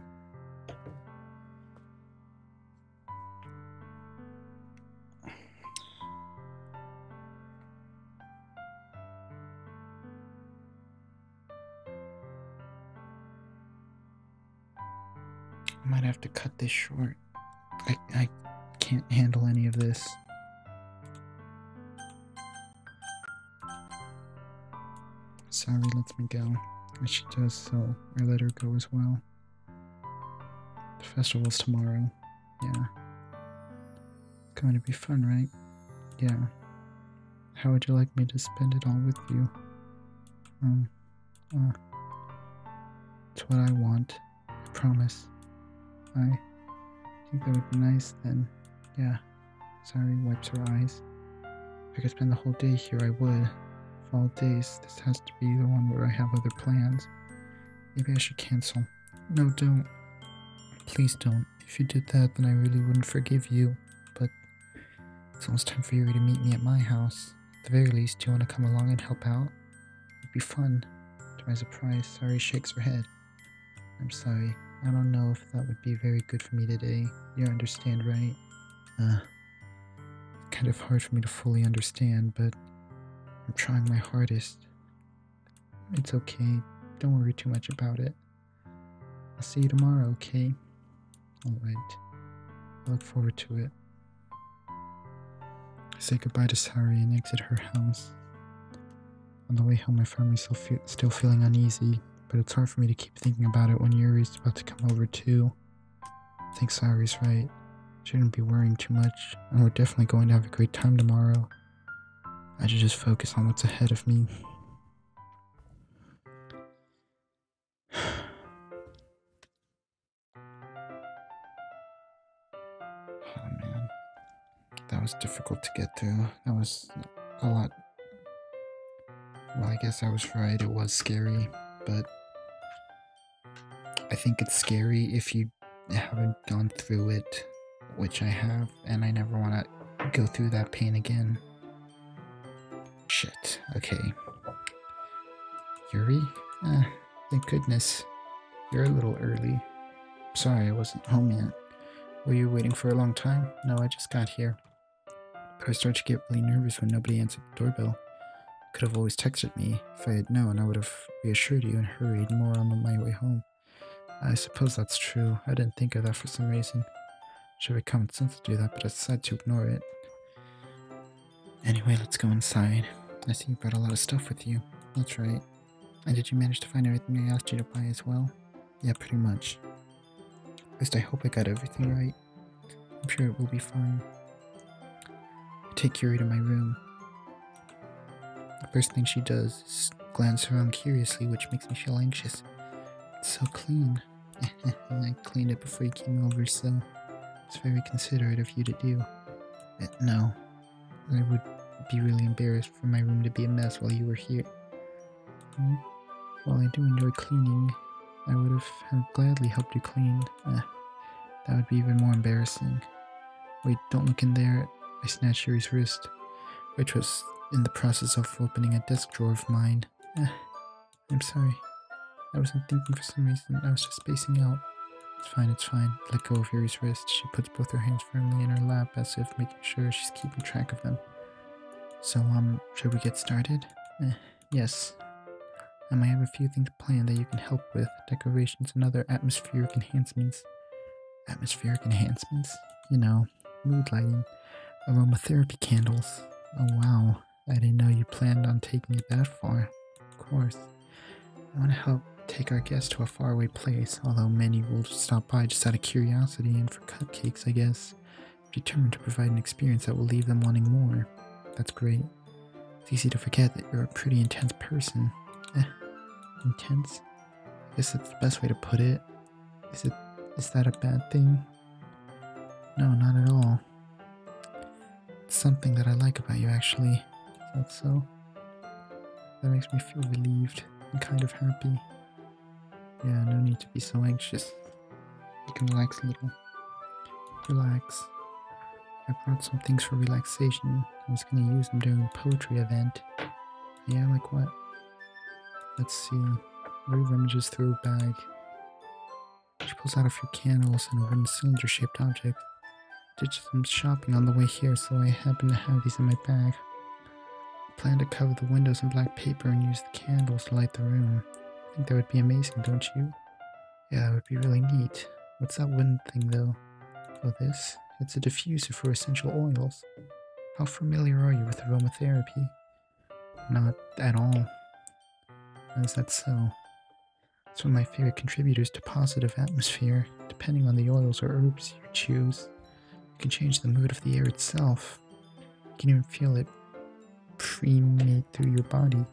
[SPEAKER 1] I might have to cut this short. I can't handle any of this. Sari lets me go, and she does so. I let her go as well. The festival's tomorrow. Yeah. It's going to be fun, right? Yeah. How would you like me to spend it all with you? It's what I want. I promise. I think that would be nice then. Yeah. Sari wipes her eyes. If I could spend the whole day here, I would. If all days. This has to be the one where I have other plans. Maybe I should cancel. No, don't. Please don't. If you did that, then I really wouldn't forgive you. But it's almost time for Yuri to meet me at my house. At the very least, do you want to come along and help out? It'd be fun. To my surprise, Sari shakes her head. I'm sorry. I don't know if that would be very good for me today. You understand, right? It's kind of hard for me to fully understand, but I'm trying my hardest. It's okay. Don't worry too much about it. I'll see you tomorrow, okay? Alright. I look forward to it. I say goodbye to Sari and exit her house. On the way home, I find myself still feeling uneasy, but it's hard for me to keep thinking about it when Yuri's about to come over too. I think Sari's right. Shouldn't be worrying too much, and we're definitely going to have a great time tomorrow. I should just focus on what's ahead of me. Oh man, that was difficult to get through. That was a lot. Well, I guess I was right, it was scary, but I think it's scary if you haven't gone through it, which I have, and I never want to go through that pain again. Shit, okay. Yuri? Thank goodness. You're a little early. Sorry, I wasn't home yet. Were you waiting for a long time? No, I just got here. But I started to get really nervous when nobody answered the doorbell. Could have always texted me. If I had known, I would have reassured you and hurried more on my way home. I suppose that's true. I didn't think of that for some reason. Should have common sense to do that, but I decided to ignore it. Anyway, let's go inside. I see you brought a lot of stuff with you. That's right. And did you manage to find everything I asked you to buy as well? Yeah, pretty much. At least I hope I got everything right. I'm sure it will be fine. I take Yuri to my room. The first thing she does is glance around curiously, which makes me feel anxious. It's so clean. I cleaned it before you came over, so it's very considerate of you to do. No, I would be really embarrassed for my room to be a mess while you were here. While I do enjoy cleaning, I would have gladly helped you clean. That would be even more embarrassing. Wait, don't look in there. I snatched Yuri's wrist, which was in the process of opening a desk drawer of mine. I'm sorry. I wasn't thinking for some reason. I was just spacing out. It's fine, it's fine. Let go of Yuri's wrist. She puts both her hands firmly in her lap as if making sure she's keeping track of them. So, should we get started? Yes. I might have a few things planned that you can help with. Decorations and other atmospheric enhancements. Atmospheric enhancements? You know, mood lighting. Aromatherapy candles. Oh wow. I didn't know you planned on taking it that far. Of course. I want to help take our guests to a faraway place, although many will stop by just out of curiosity and for cupcakes, I guess. I'm determined to provide an experience that will leave them wanting more. That's great. It's easy to forget that you're a pretty intense person. Intense? I guess that's the best way to put it. Is that a bad thing? No, not at all. It's something that I like about you, actually. Is that so? That makes me feel relieved and kind of happy. Yeah, no need to be so anxious. You can relax a little. Relax. I brought some things for relaxation. I was going to use them during the poetry event. Yeah, like what? Let's see. Rue rummages through a bag. She pulls out a few candles and a wooden cylinder-shaped object. Did some shopping on the way here, so I happen to have these in my bag. I plan to cover the windows in black paper and use the candles to light the room. I think that would be amazing, don't you? Yeah, that would be really neat. What's that wooden thing, though? Oh, this? It's a diffuser for essential oils. How familiar are you with aromatherapy? Not at all. How is that so? It's one of my favorite contributors to positive atmosphere. Depending on the oils or herbs you choose, you can change the mood of the air itself. You can even feel it permeate through your body.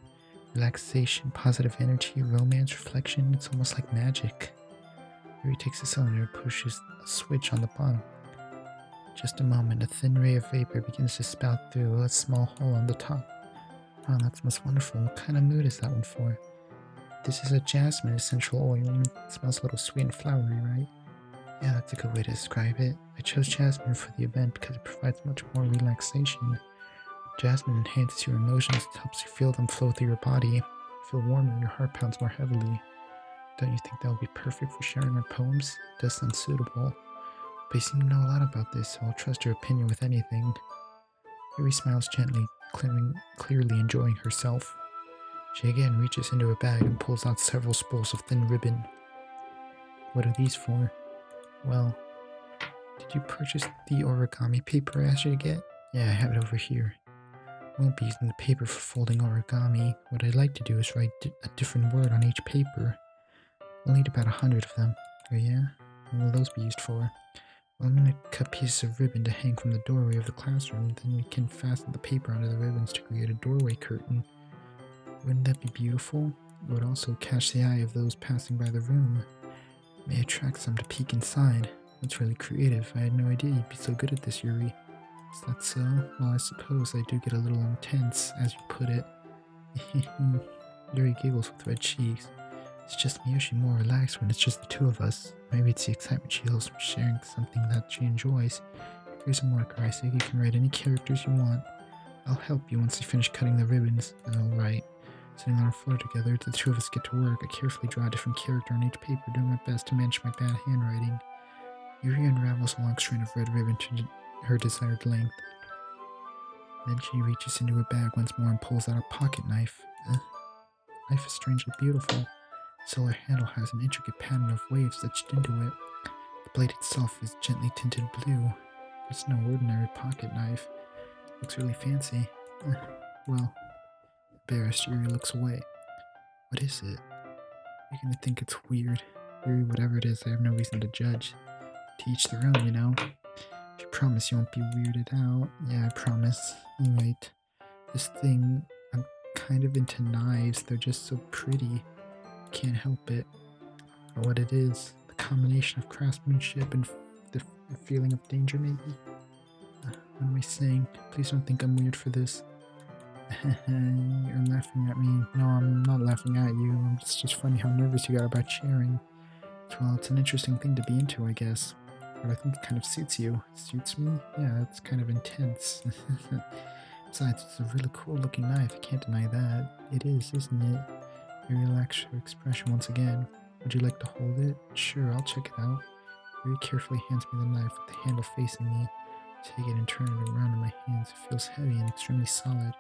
[SPEAKER 1] Relaxation, positive energy, romance, reflection, it's almost like magic. Yuri takes a cylinder and pushes a switch on the bottom. Just a moment, a thin ray of vapor begins to spout through a small hole on the top. Oh, that's most wonderful. What kind of mood is that one for? This is a jasmine essential oil. It smells a little sweet and flowery, right? Yeah, that's a good way to describe it. I chose jasmine for the event because it provides much more relaxation. Jasmine enhances your emotions. It helps you feel them flow through your body. You feel warmer and your heart pounds more heavily. Don't you think that would be perfect for sharing our poems? It does sound suitable. But you seem to know a lot about this, so I'll trust your opinion with anything. Yuri smiles gently, clearly enjoying herself. She again reaches into her bag and pulls out several spools of thin ribbon. What are these for? Well, did you purchase the origami paper I asked you to get? Yeah, I have it over here. I won't be using the paper for folding origami. What I'd like to do is write a different word on each paper. We'll need about 100 of them. Oh yeah? What will those be used for? Well, I'm going to cut pieces of ribbon to hang from the doorway of the classroom, then we can fasten the paper onto the ribbons to create a doorway curtain. Wouldn't that be beautiful? It would also catch the eye of those passing by the room. It may attract some to peek inside. That's really creative. I had no idea you'd be so good at this, Yuri. Is that so? Well, I suppose I do get a little intense, as you put it. Yuri giggles with red cheeks. It's just me, or she's more relaxed when it's just the two of us. Maybe it's the excitement she feels from sharing something that she enjoys. Here's a marker, Isaac. You can write any characters you want. I'll help you once you finish cutting the ribbons. Alright. Sitting on our floor together, the two of us get to work. I carefully draw a different character on each paper, doing my best to manage my bad handwriting. Yuri unravels a long strand of red ribbon to her desired length. Then she reaches into her bag once more and pulls out a pocket knife. Knife is strangely beautiful. The silver handle has an intricate pattern of waves etched into it. The blade itself is gently tinted blue. It's no ordinary pocket knife. It looks really fancy. Well, embarrassed, Yuri looks away. What is it? You're gonna think it's weird. Yuri, whatever it is, I have no reason to judge. To each their own, you know? If you promise you won't be weirded out. Yeah, I promise. Alright. This thing, I'm kind of into knives. They're just so pretty. Can't help it. But what it is, the combination of craftsmanship and the feeling of danger, maybe? What am I saying? Please don't think I'm weird for this. You're laughing at me. No, I'm not laughing at you. It's just funny how nervous you got about sharing. Well, it's an interesting thing to be into, I guess. But I think it kind of suits you. It suits me? Yeah, it's kind of intense. Besides, it's a really cool looking knife. I can't deny that. It is, isn't it? You relax your expression once again. Would you like to hold it? Sure, I'll check it out. Very carefully hands me the knife with the handle facing me. I take it and turn it around in my hands. It feels heavy and extremely solid.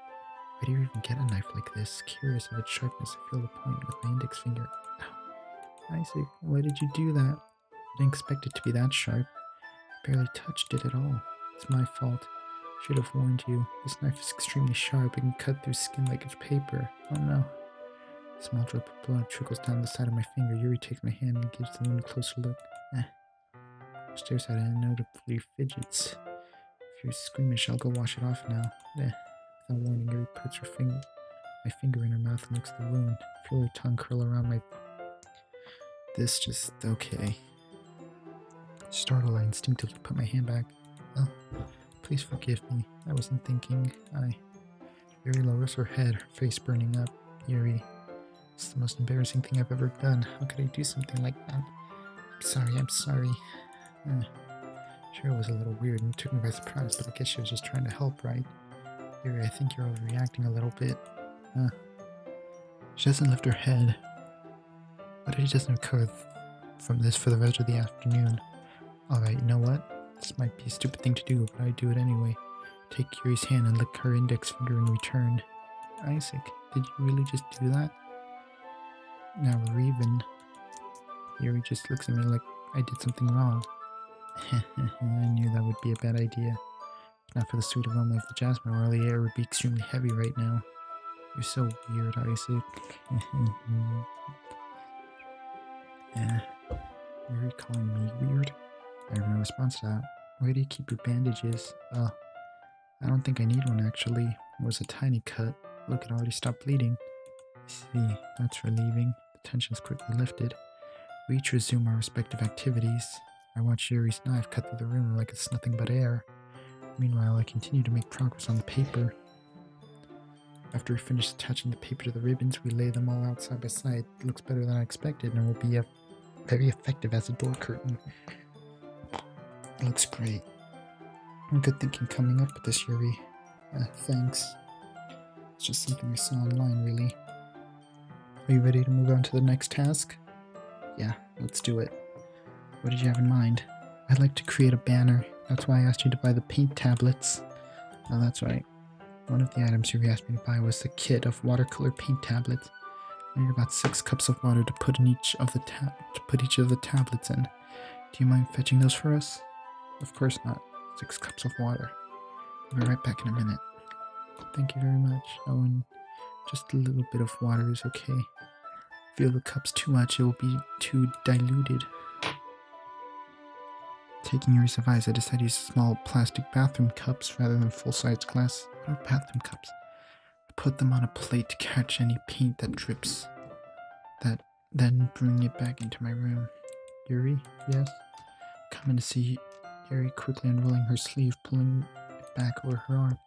[SPEAKER 1] Why do you even get a knife like this? Curious of its sharpness, I feel the point with my index finger. Ow. Isaac, why did you do that? I didn't expect it to be that sharp. I barely touched it at all. It's my fault. I should have warned you. This knife is extremely sharp. It can cut through skin like it's paper. Oh no. A small drop of blood trickles down the side of my finger. Yuri takes my hand and gives the wound a closer look. Stares at it and notably fidgets. If you're squeamish, I'll go wash it off now. Without warning, Yuri puts my finger in her mouth and looks at the wound. I feel her tongue curl around my... This just... okay. Startled, I instinctively put my hand back. Oh, please forgive me. I wasn't thinking. Yuri lowers her head, her face burning up. Yuri, it's the most embarrassing thing I've ever done. How could I do something like that? I'm sorry. Sure, it was a little weird and took me by surprise, but I guess she was just trying to help, right? Yuri, I think you're overreacting a little bit. She doesn't lift her head, but it doesn't recover from this for the rest of the afternoon. Alright, you know what? This might be a stupid thing to do, but I do it anyway. Take Yuri's hand and lick her index finger in return. Isaac, did you really just do that? Now we're even. Yuri just looks at me like I did something wrong. I knew that would be a bad idea. If not for the sweet aroma of the jasmine oil, the air would be extremely heavy right now. You're so weird, Isaac. You're calling me weird? I have no response to that. Where do you keep your bandages? I don't think I need one actually. It was a tiny cut. Look, it already stopped bleeding. I see, that's relieving. The tension's quickly lifted. We each resume our respective activities. I watch Yuri's knife cut through the room like it's nothing but air. Meanwhile, I continue to make progress on the paper. After we finish attaching the paper to the ribbons, we lay them all out side by side. It looks better than I expected and will be very effective as a door curtain. It looks great. Good thinking coming up with this, Yuri. Thanks. It's just something I saw online, really. Are you ready to move on to the next task? Yeah, let's do it. What did you have in mind? I'd like to create a banner. That's why I asked you to buy the paint tablets. Oh, that's right. One of the items you asked me to buy was the kit of watercolor paint tablets. I need about 6 cups of water to put in each of the tablets in. Do you mind fetching those for us? Of course not. 6 cups of water. I'll be right back in a minute. Thank you very much. Oh, and just a little bit of water is okay. If you fill the cups too much, it will be too diluted. Taking Yuri's advice, I decided to use small plastic bathroom cups rather than full-size glass. What are bathroom cups? I put them on a plate to catch any paint that drips. Then bring it back into my room. Yuri? Yes? Coming to see Yuri quickly unrolling her sleeve, pulling it back over her arm.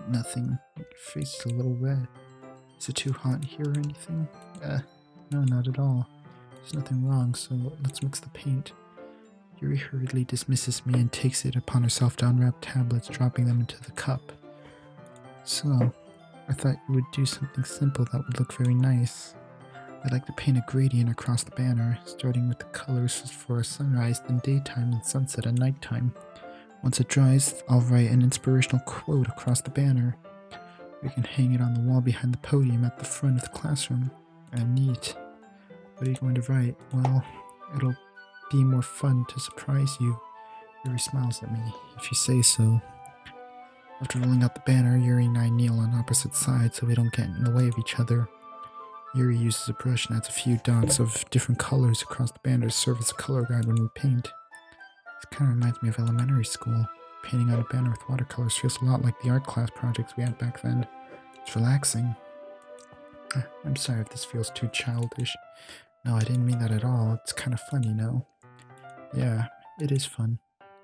[SPEAKER 1] Nothing. Your face is a little red. Is it too hot here or anything? No, not at all. There's nothing wrong, so let's mix the paint. Yuri hurriedly dismisses me and takes it upon herself to unwrap tablets, dropping them into the cup. So, I thought you would do something simple that would look very nice. I'd like to paint a gradient across the banner, starting with the colors for a sunrise, then daytime, and sunset at nighttime. Once it dries, I'll write an inspirational quote across the banner. We can hang it on the wall behind the podium at the front of the classroom. Neat. What are you going to write? Well, it'll be more fun to surprise you. Yuri smiles at me. If you say so. After rolling out the banner, Yuri and I kneel on opposite sides so we don't get in the way of each other. Yuri uses a brush and adds a few dots of different colors across the banner to serve as a color guide when we paint. This kind of reminds me of elementary school. Painting on a banner with watercolors feels a lot like the art class projects we had back then. It's relaxing. I'm sorry if this feels too childish. No, I didn't mean that at all. It's kind of fun, you know. Yeah, it is fun.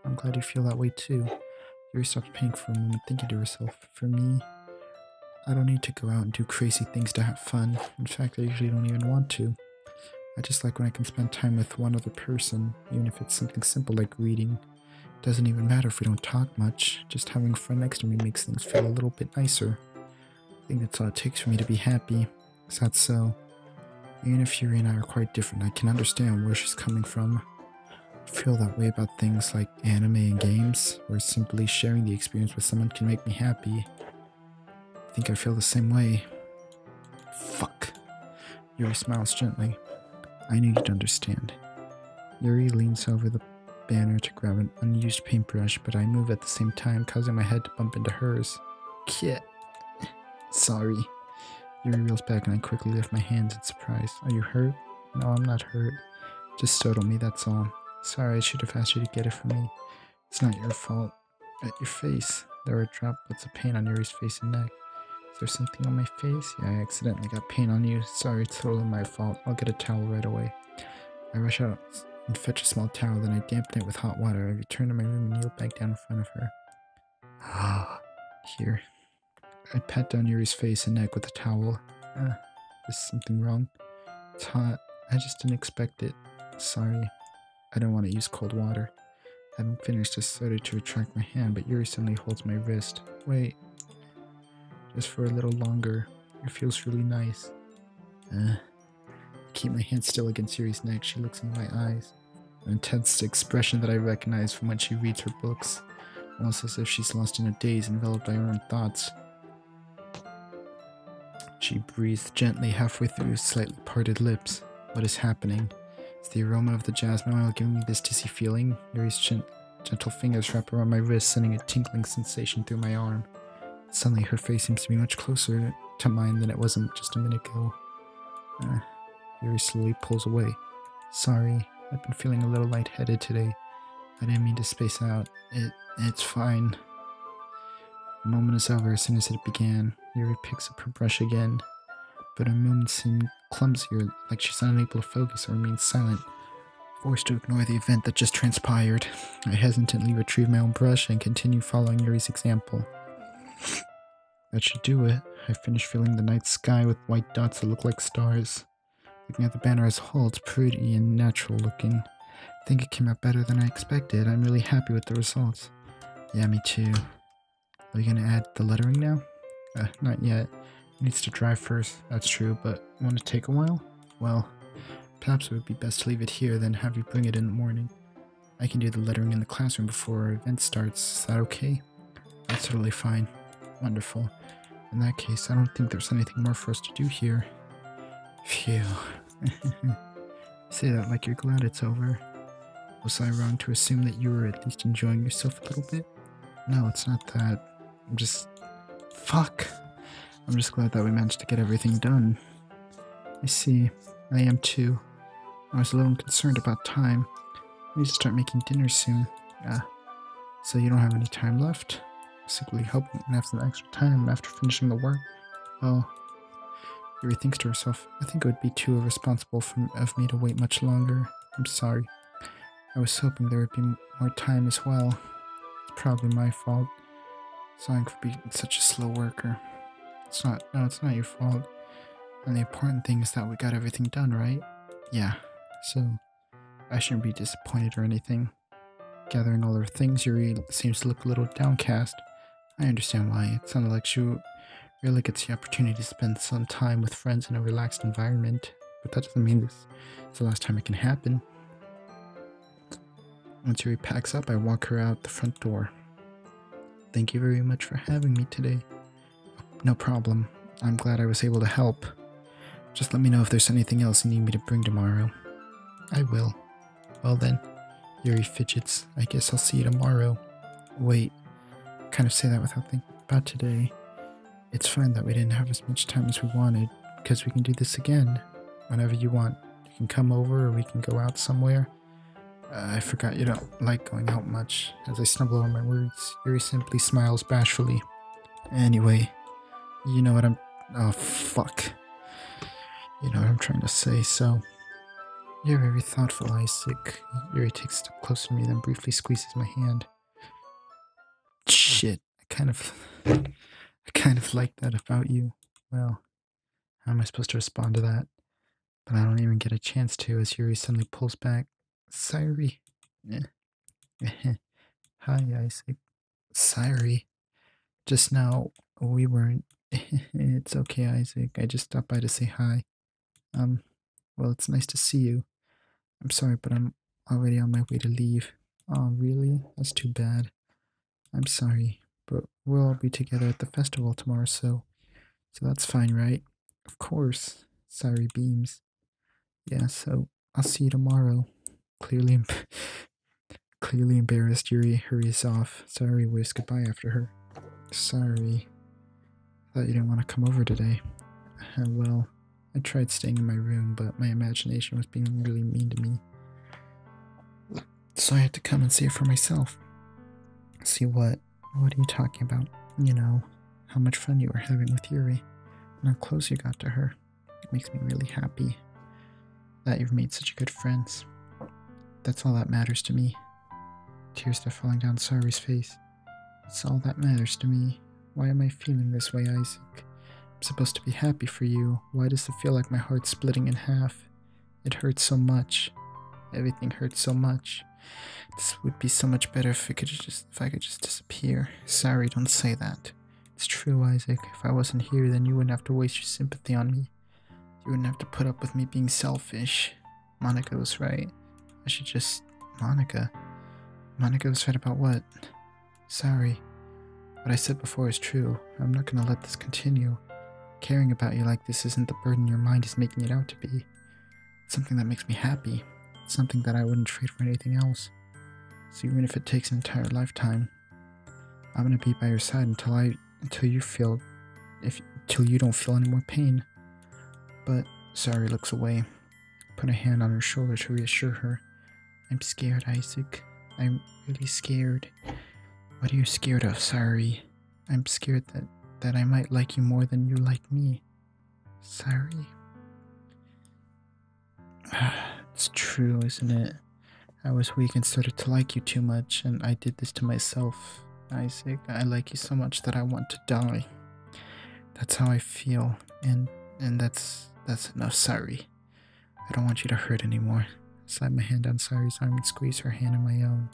[SPEAKER 1] I'm glad you feel that way too. Yuri stops painting for a moment, thinking to herself, for me, I don't need to go out and do crazy things to have fun. In fact, I usually don't even want to. I just like when I can spend time with one other person, even if it's something simple like reading. It doesn't even matter if we don't talk much. Just having a friend next to me makes things feel a little bit nicer. I think that's all it takes for me to be happy. Is that so? Even if Yuri and I are quite different, I can understand where she's coming from. I feel that way about things like anime and games, where simply sharing the experience with someone can make me happy. I think I feel the same way. Fuck. Yuri smiles gently. I knew you'd understand. Yuri leans over the banner to grab an unused paintbrush, but I move at the same time, causing my head to bump into hers. Kit. Sorry. Yuri reels back and I quickly lift my hands in surprise. Are you hurt? No, I'm not hurt. Just startled me, that's all. Sorry, I should have asked you to get it for me. It's not your fault. At your face. There were droplets of paint on Yuri's face and neck. Is there something on my face? Yeah, I accidentally got paint on you. Sorry, it's totally my fault. I'll get a towel right away. I rush out and fetch a small towel, then I dampen it with hot water. I return to my room and kneel back down in front of her. Here. I pat down Yuri's face and neck with the towel. Is something wrong? It's hot. I just didn't expect it. Sorry. I don't want to use cold water. Having finished, I started to retract my hand, but Yuri suddenly holds my wrist. Wait. Just for a little longer. It feels really nice. I keep my hand still against Yuri's neck. She looks into my eyes. An intense expression that I recognize from when she reads her books. Almost as if she's lost in a daze, enveloped by her own thoughts. She breathes gently halfway through slightly parted lips. What is happening? Is the aroma of the jasmine oil giving me this dizzy feeling? Yuri's gentle fingers wrap around my wrist, sending a tingling sensation through my arm. Suddenly, her face seems to be much closer to mine than it was just a minute ago. Yuri slowly pulls away. Sorry, I've been feeling a little lightheaded today. I didn't mean to space out. It's fine. The moment is over as soon as it began. Yuri picks up her brush again, but her movements seem clumsier, like she's unable to focus or remains silent, forced to ignore the event that just transpired. I hesitantly retrieve my own brush and continue following Yuri's example. That should do it. I finished filling the night sky with white dots that look like stars. Looking at the banner as a whole, it's pretty and natural looking. I think it came out better than I expected. I'm really happy with the results. Yeah, me too. Are you gonna add the lettering now? Not yet. It needs to dry first, that's true, but won't it take a while? Well, perhaps it would be best to leave it here, then have you bring it in the morning. I can do the lettering in the classroom before our event starts. Is that okay? That's totally fine. Wonderful. In that case, I don't think there's anything more for us to do here. Phew. Say that like you're glad it's over. Was I wrong to assume that you were at least enjoying yourself a little bit? No, it's not that. I'm just... Fuck! I'm just glad that we managed to get everything done. I see. I am too. I was a little concerned about time. I need to start making dinner soon. So you don't have any time left? Secretly hoping we can have some extra time after finishing the work. Well, Yuri thinks to herself, I think it would be too irresponsible of me to wait much longer. I'm sorry. I was hoping there would be more time as well. It's probably my fault. Sorry for being such a slow worker. It's not your fault. And the important thing is that we got everything done, right? Yeah, so I shouldn't be disappointed or anything. Gathering all her things, Yuri seems to look a little downcast. I understand why. It sounded like she really gets the opportunity to spend some time with friends in a relaxed environment. But that doesn't mean this is the last time it can happen. Once Yuri packs up, I walk her out the front door. Thank you very much for having me today. No problem. I'm glad I was able to help. Just let me know if there's anything else you need me to bring tomorrow. I will. Well then, Yuri fidgets. I guess I'll see you tomorrow. Wait, I kind of say that without thinking about today. It's fine that we didn't have as much time as we wanted, because we can do this again. Whenever you want. You can come over or we can go out somewhere. I forgot you don't like going out much. As I stumble over my words, Yuri simply smiles bashfully. Anyway, you know what I'm... Oh, fuck. You know what I'm trying to say, so... You're very thoughtful, Isaac. Yuri takes a step closer to me, then briefly squeezes my hand. Shit, I kind of like that about you. Well, how am I supposed to respond to that? But I don't even get a chance to as Yuri suddenly pulls back. Sorry. Hi, Isaac. Sorry. Just now, we weren't... It's okay, Isaac. I just stopped by to say hi. Well, it's nice to see you. I'm sorry, but I'm already on my way to leave. Oh, really? That's too bad. I'm sorry, but we'll all be together at the festival tomorrow, so that's fine, right? Of course. Sorry, beams. Yeah, so I'll see you tomorrow. Clearly embarrassed, Yuri hurries off. Sorry waves goodbye after her. Sorry. Thought you didn't want to come over today. Well, I tried staying in my room, but my imagination was being really mean to me. So I had to come and see it for myself. See what? What are you talking about? You know, how much fun you were having with Yuri, and how close you got to her. It makes me really happy that you've made such good friends. That's all that matters to me. Tears start falling down Sari's face. It's all that matters to me. Why am I feeling this way, Isaac? I'm supposed to be happy for you. Why does it feel like my heart's splitting in half? It hurts so much. Everything hurts so much. This would be so much better if I could just disappear. Sorry, don't say that. It's true, Isaac. If I wasn't here, then you wouldn't have to waste your sympathy on me. You wouldn't have to put up with me being selfish. Monica was right. I should just... Monica was right about what? Sorry. What I said before is true. I'm not gonna let this continue. Caring about you like this isn't the burden your mind is making it out to be. It's something that makes me happy. It's something that I wouldn't trade for anything else. So even if it takes an entire lifetime, I'm gonna be by your side until you don't feel any more pain. But Sari looks away. Put a hand on her shoulder to reassure her. I'm scared, Isaac. I'm really scared. What are you scared of, Sari? I'm scared that I might like you more than you like me. Sari. It's true, isn't it? I was weak and started to like you too much, and I did this to myself. Isaac, I like you so much that I want to die. That's how I feel, and that's enough. Sorry. I don't want you to hurt anymore. Slide my hand on Sari's arm and squeeze her hand in my own.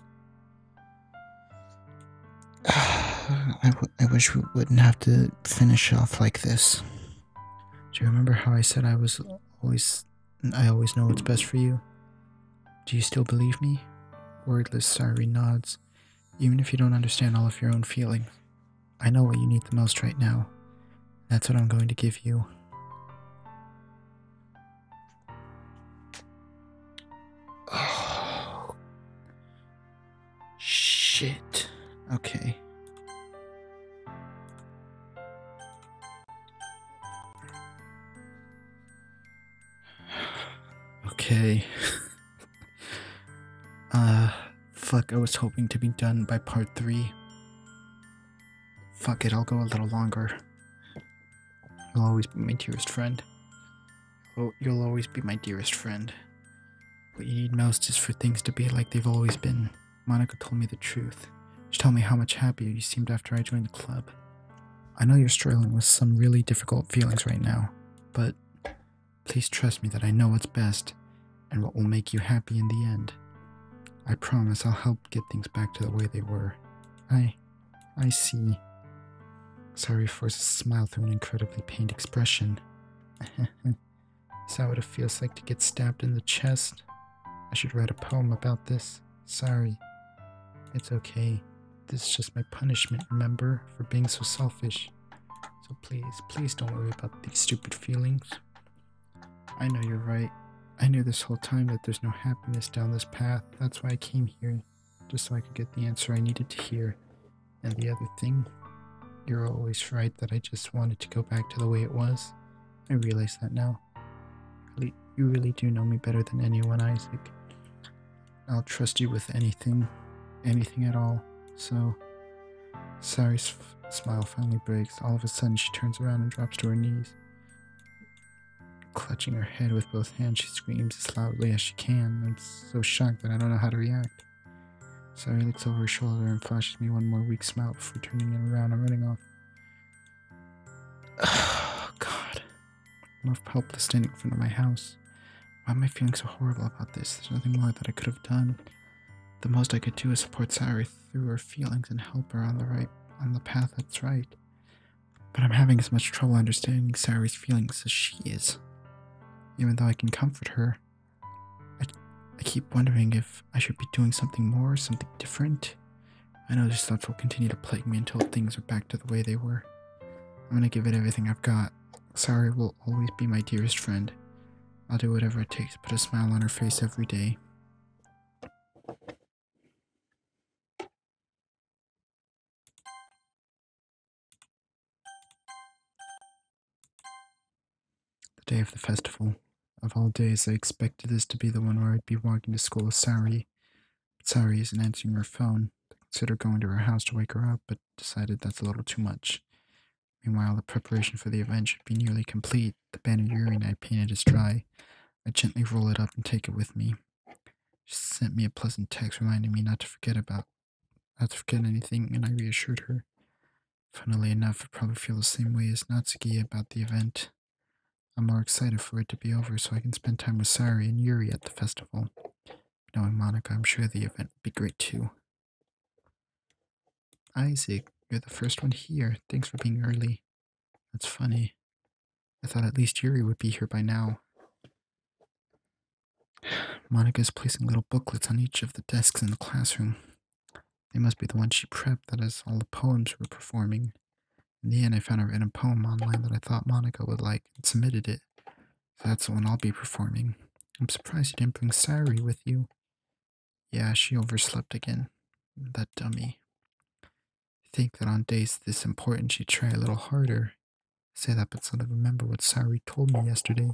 [SPEAKER 1] I wish we wouldn't have to finish off like this. Do you remember how I said I always know what's best for you? Do you still believe me? Wordless Sari nods, even if you don't understand all of your own feelings. I know what you need the most right now. That's what I'm going to give you. Oh. Shit. Okay. Okay. Fuck, I was hoping to be done by part 3. Fuck it, I'll go a little longer. You'll always be my dearest friend. Oh, you'll always be my dearest friend. What you need most is for things to be like they've always been. Monica told me the truth. She told me how much happier you seemed after I joined the club. I know you're struggling with some really difficult feelings right now, but please trust me that I know what's best and what will make you happy in the end. I promise I'll help get things back to the way they were. I see. Sari forced a smile through an incredibly pained expression. Is that what it feels like to get stabbed in the chest? I should write a poem about this. Sorry. It's okay. This is just my punishment, remember? For being so selfish. So please don't worry about these stupid feelings. I know you're right. I knew this whole time that there's no happiness down this path. That's why I came here. Just so I could get the answer I needed to hear. And the other thing, you're always right that I just wanted to go back to the way it was. I realize that now. You really do know me better than anyone, Isaac. I'll trust you with anything at all. So, Sari's smile finally breaks. All of a sudden, she turns around and drops to her knees. Clutching her head with both hands, she screams as loudly as she can. I'm so shocked that I don't know how to react. Sari looks over her shoulder and flashes me one more weak smile before turning it around and running off. Oh, God. I'm helpless standing in front of my house. Why am I feeling so horrible about this? There's nothing more that I could have done. The most I could do is support Sari through her feelings and help her on the path that's right. But I'm having as much trouble understanding Sari's feelings as she is. Even though I can comfort her, I keep wondering if I should be doing something more, something different. I know these thoughts will continue to plague me until things are back to the way they were. I'm gonna give it everything I've got. Sari will always be my dearest friend. I'll do whatever it takes to put a smile on her face every day. The day of the festival. Of all days, I expected this to be the one where I'd be walking to school with Sari. But Sari isn't answering her phone. I considered going to her house to wake her up, but decided that's a little too much. Meanwhile, the preparation for the event should be nearly complete. The banner urine I painted is dry. I gently roll it up and take it with me. She sent me a pleasant text reminding me not to forget anything, and I reassured her. Funnily enough, I probably feel the same way as Natsuki about the event. I'm more excited for it to be over so I can spend time with Sari and Yuri at the festival. Knowing Monica, I'm sure the event will be great too. Isaac, you're the first one here. Thanks for being early. That's funny. I thought at least Yuri would be here by now. Monica's placing little booklets on each of the desks in the classroom. They must be the ones she prepped that has all the poems we're performing. In the end, I found a random poem online that I thought Monica would like and submitted it. So that's the one I'll be performing. I'm surprised you didn't bring Sari with you. Yeah, she overslept again. That dummy. I think that on days this important she'd try a little harder. Say that, but suddenly remember what Sari told me yesterday.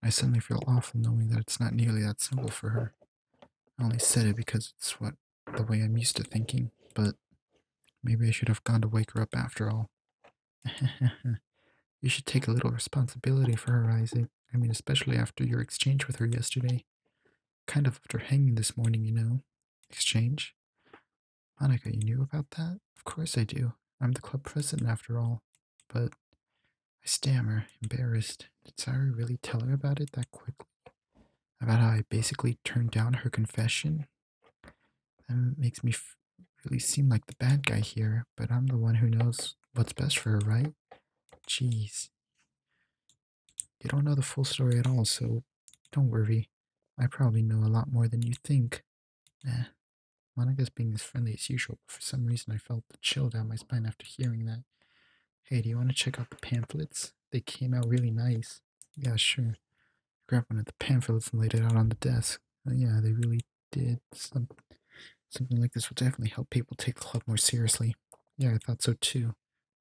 [SPEAKER 1] I suddenly feel awful knowing that it's not nearly that simple for her. I only said it because it's the way I'm used to thinking, but maybe I should have gone to wake her up after all. You should take a little responsibility for her, Isaac. I mean, especially after your exchange with her yesterday. Kind of left her hanging this morning, you know. Exchange? Monica, you knew about that? Of course I do. I'm the club president after all. But I stammer, embarrassed. Did Sari really tell her about it that quickly? About how I basically turned down her confession? That makes me really seem like the bad guy here, but I'm the one who knows what's best for her, right? Jeez. You don't know the full story at all, so don't worry. I probably know a lot more than you think. Eh, Monica's being as friendly as usual, but for some reason I felt the chill down my spine after hearing that. Hey, do you want to check out the pamphlets? They came out really nice. Yeah, sure. I grabbed one of the pamphlets and laid it out on the desk. Yeah, they really did. Something like this will definitely help people take the club more seriously. Yeah, I thought so too.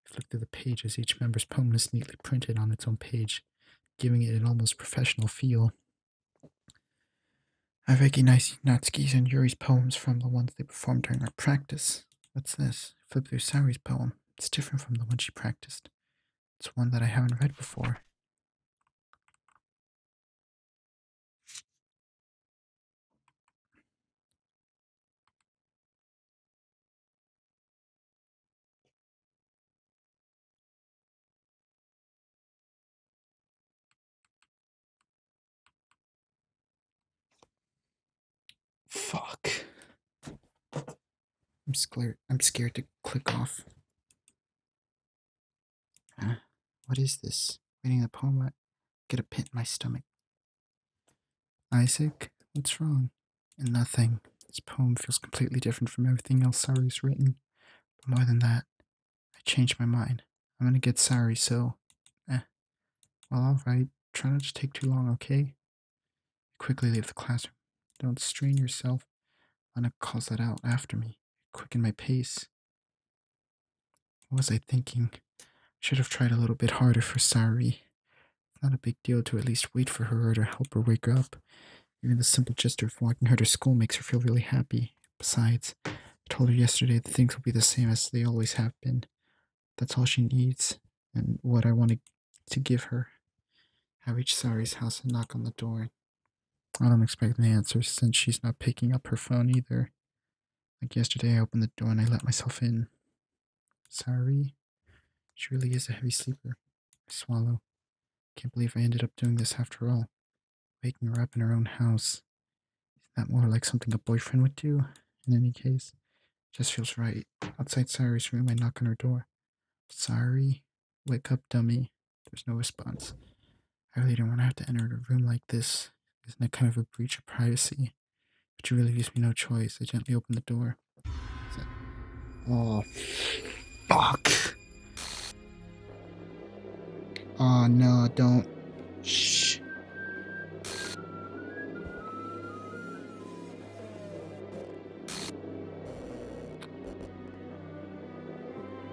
[SPEAKER 1] I flipped through the pages. Each member's poem is neatly printed on its own page, giving it an almost professional feel. I recognize Natsuki's and Yuri's poems from the ones they performed during our practice. What's this? Flip through Sari's poem. It's different from the one she practiced. It's one that I haven't read before. Fuck. I'm scared to click off. What is this? Reading the poem, I get a pit in my stomach. Isaac, what's wrong? Nothing. This poem feels completely different from everything else Sari's written. But more than that, I changed my mind. I'm gonna get Sari, so... Well, alright. Try not to take too long, okay? Quickly leave the classroom. Don't strain yourself. Anna calls that out after me. Quicken my pace. What was I thinking? Should have tried a little bit harder for Sari. It's not a big deal to at least wait for her or to help her wake up. Even the simple gesture of walking her to school makes her feel really happy. Besides, I told her yesterday that things will be the same as they always have been. That's all she needs, and what I wanted to give her. I reach Sari's house and knock on the door. I don't expect an answer since she's not picking up her phone either. Like yesterday, I opened the door and I let myself in. Sari? She really is a heavy sleeper. I swallow. Can't believe I ended up doing this after all. Waking her up in her own house. Is that more like something a boyfriend would do? In any case, it just feels right. Outside Sari's room, I knock on her door. Sari? Wake up, dummy. There's no response. I really don't want to have to enter a room like this. Isn't it kind of a breach of privacy? But she really leaves me no choice. I gently open the door. Oh, fuck. Oh, no, don't. Shh.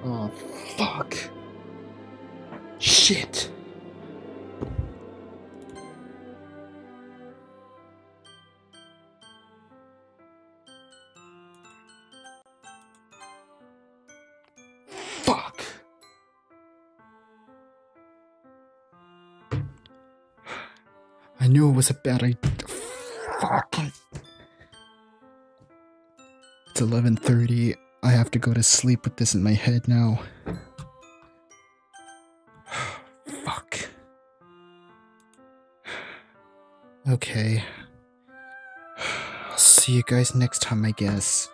[SPEAKER 1] Oh, fuck. Shit. Fuck. I knew it was a bad idea. Fuck. It's 11:30. I have to go to sleep with this in my head now. Fuck. Okay. I'll see you guys next time, I guess.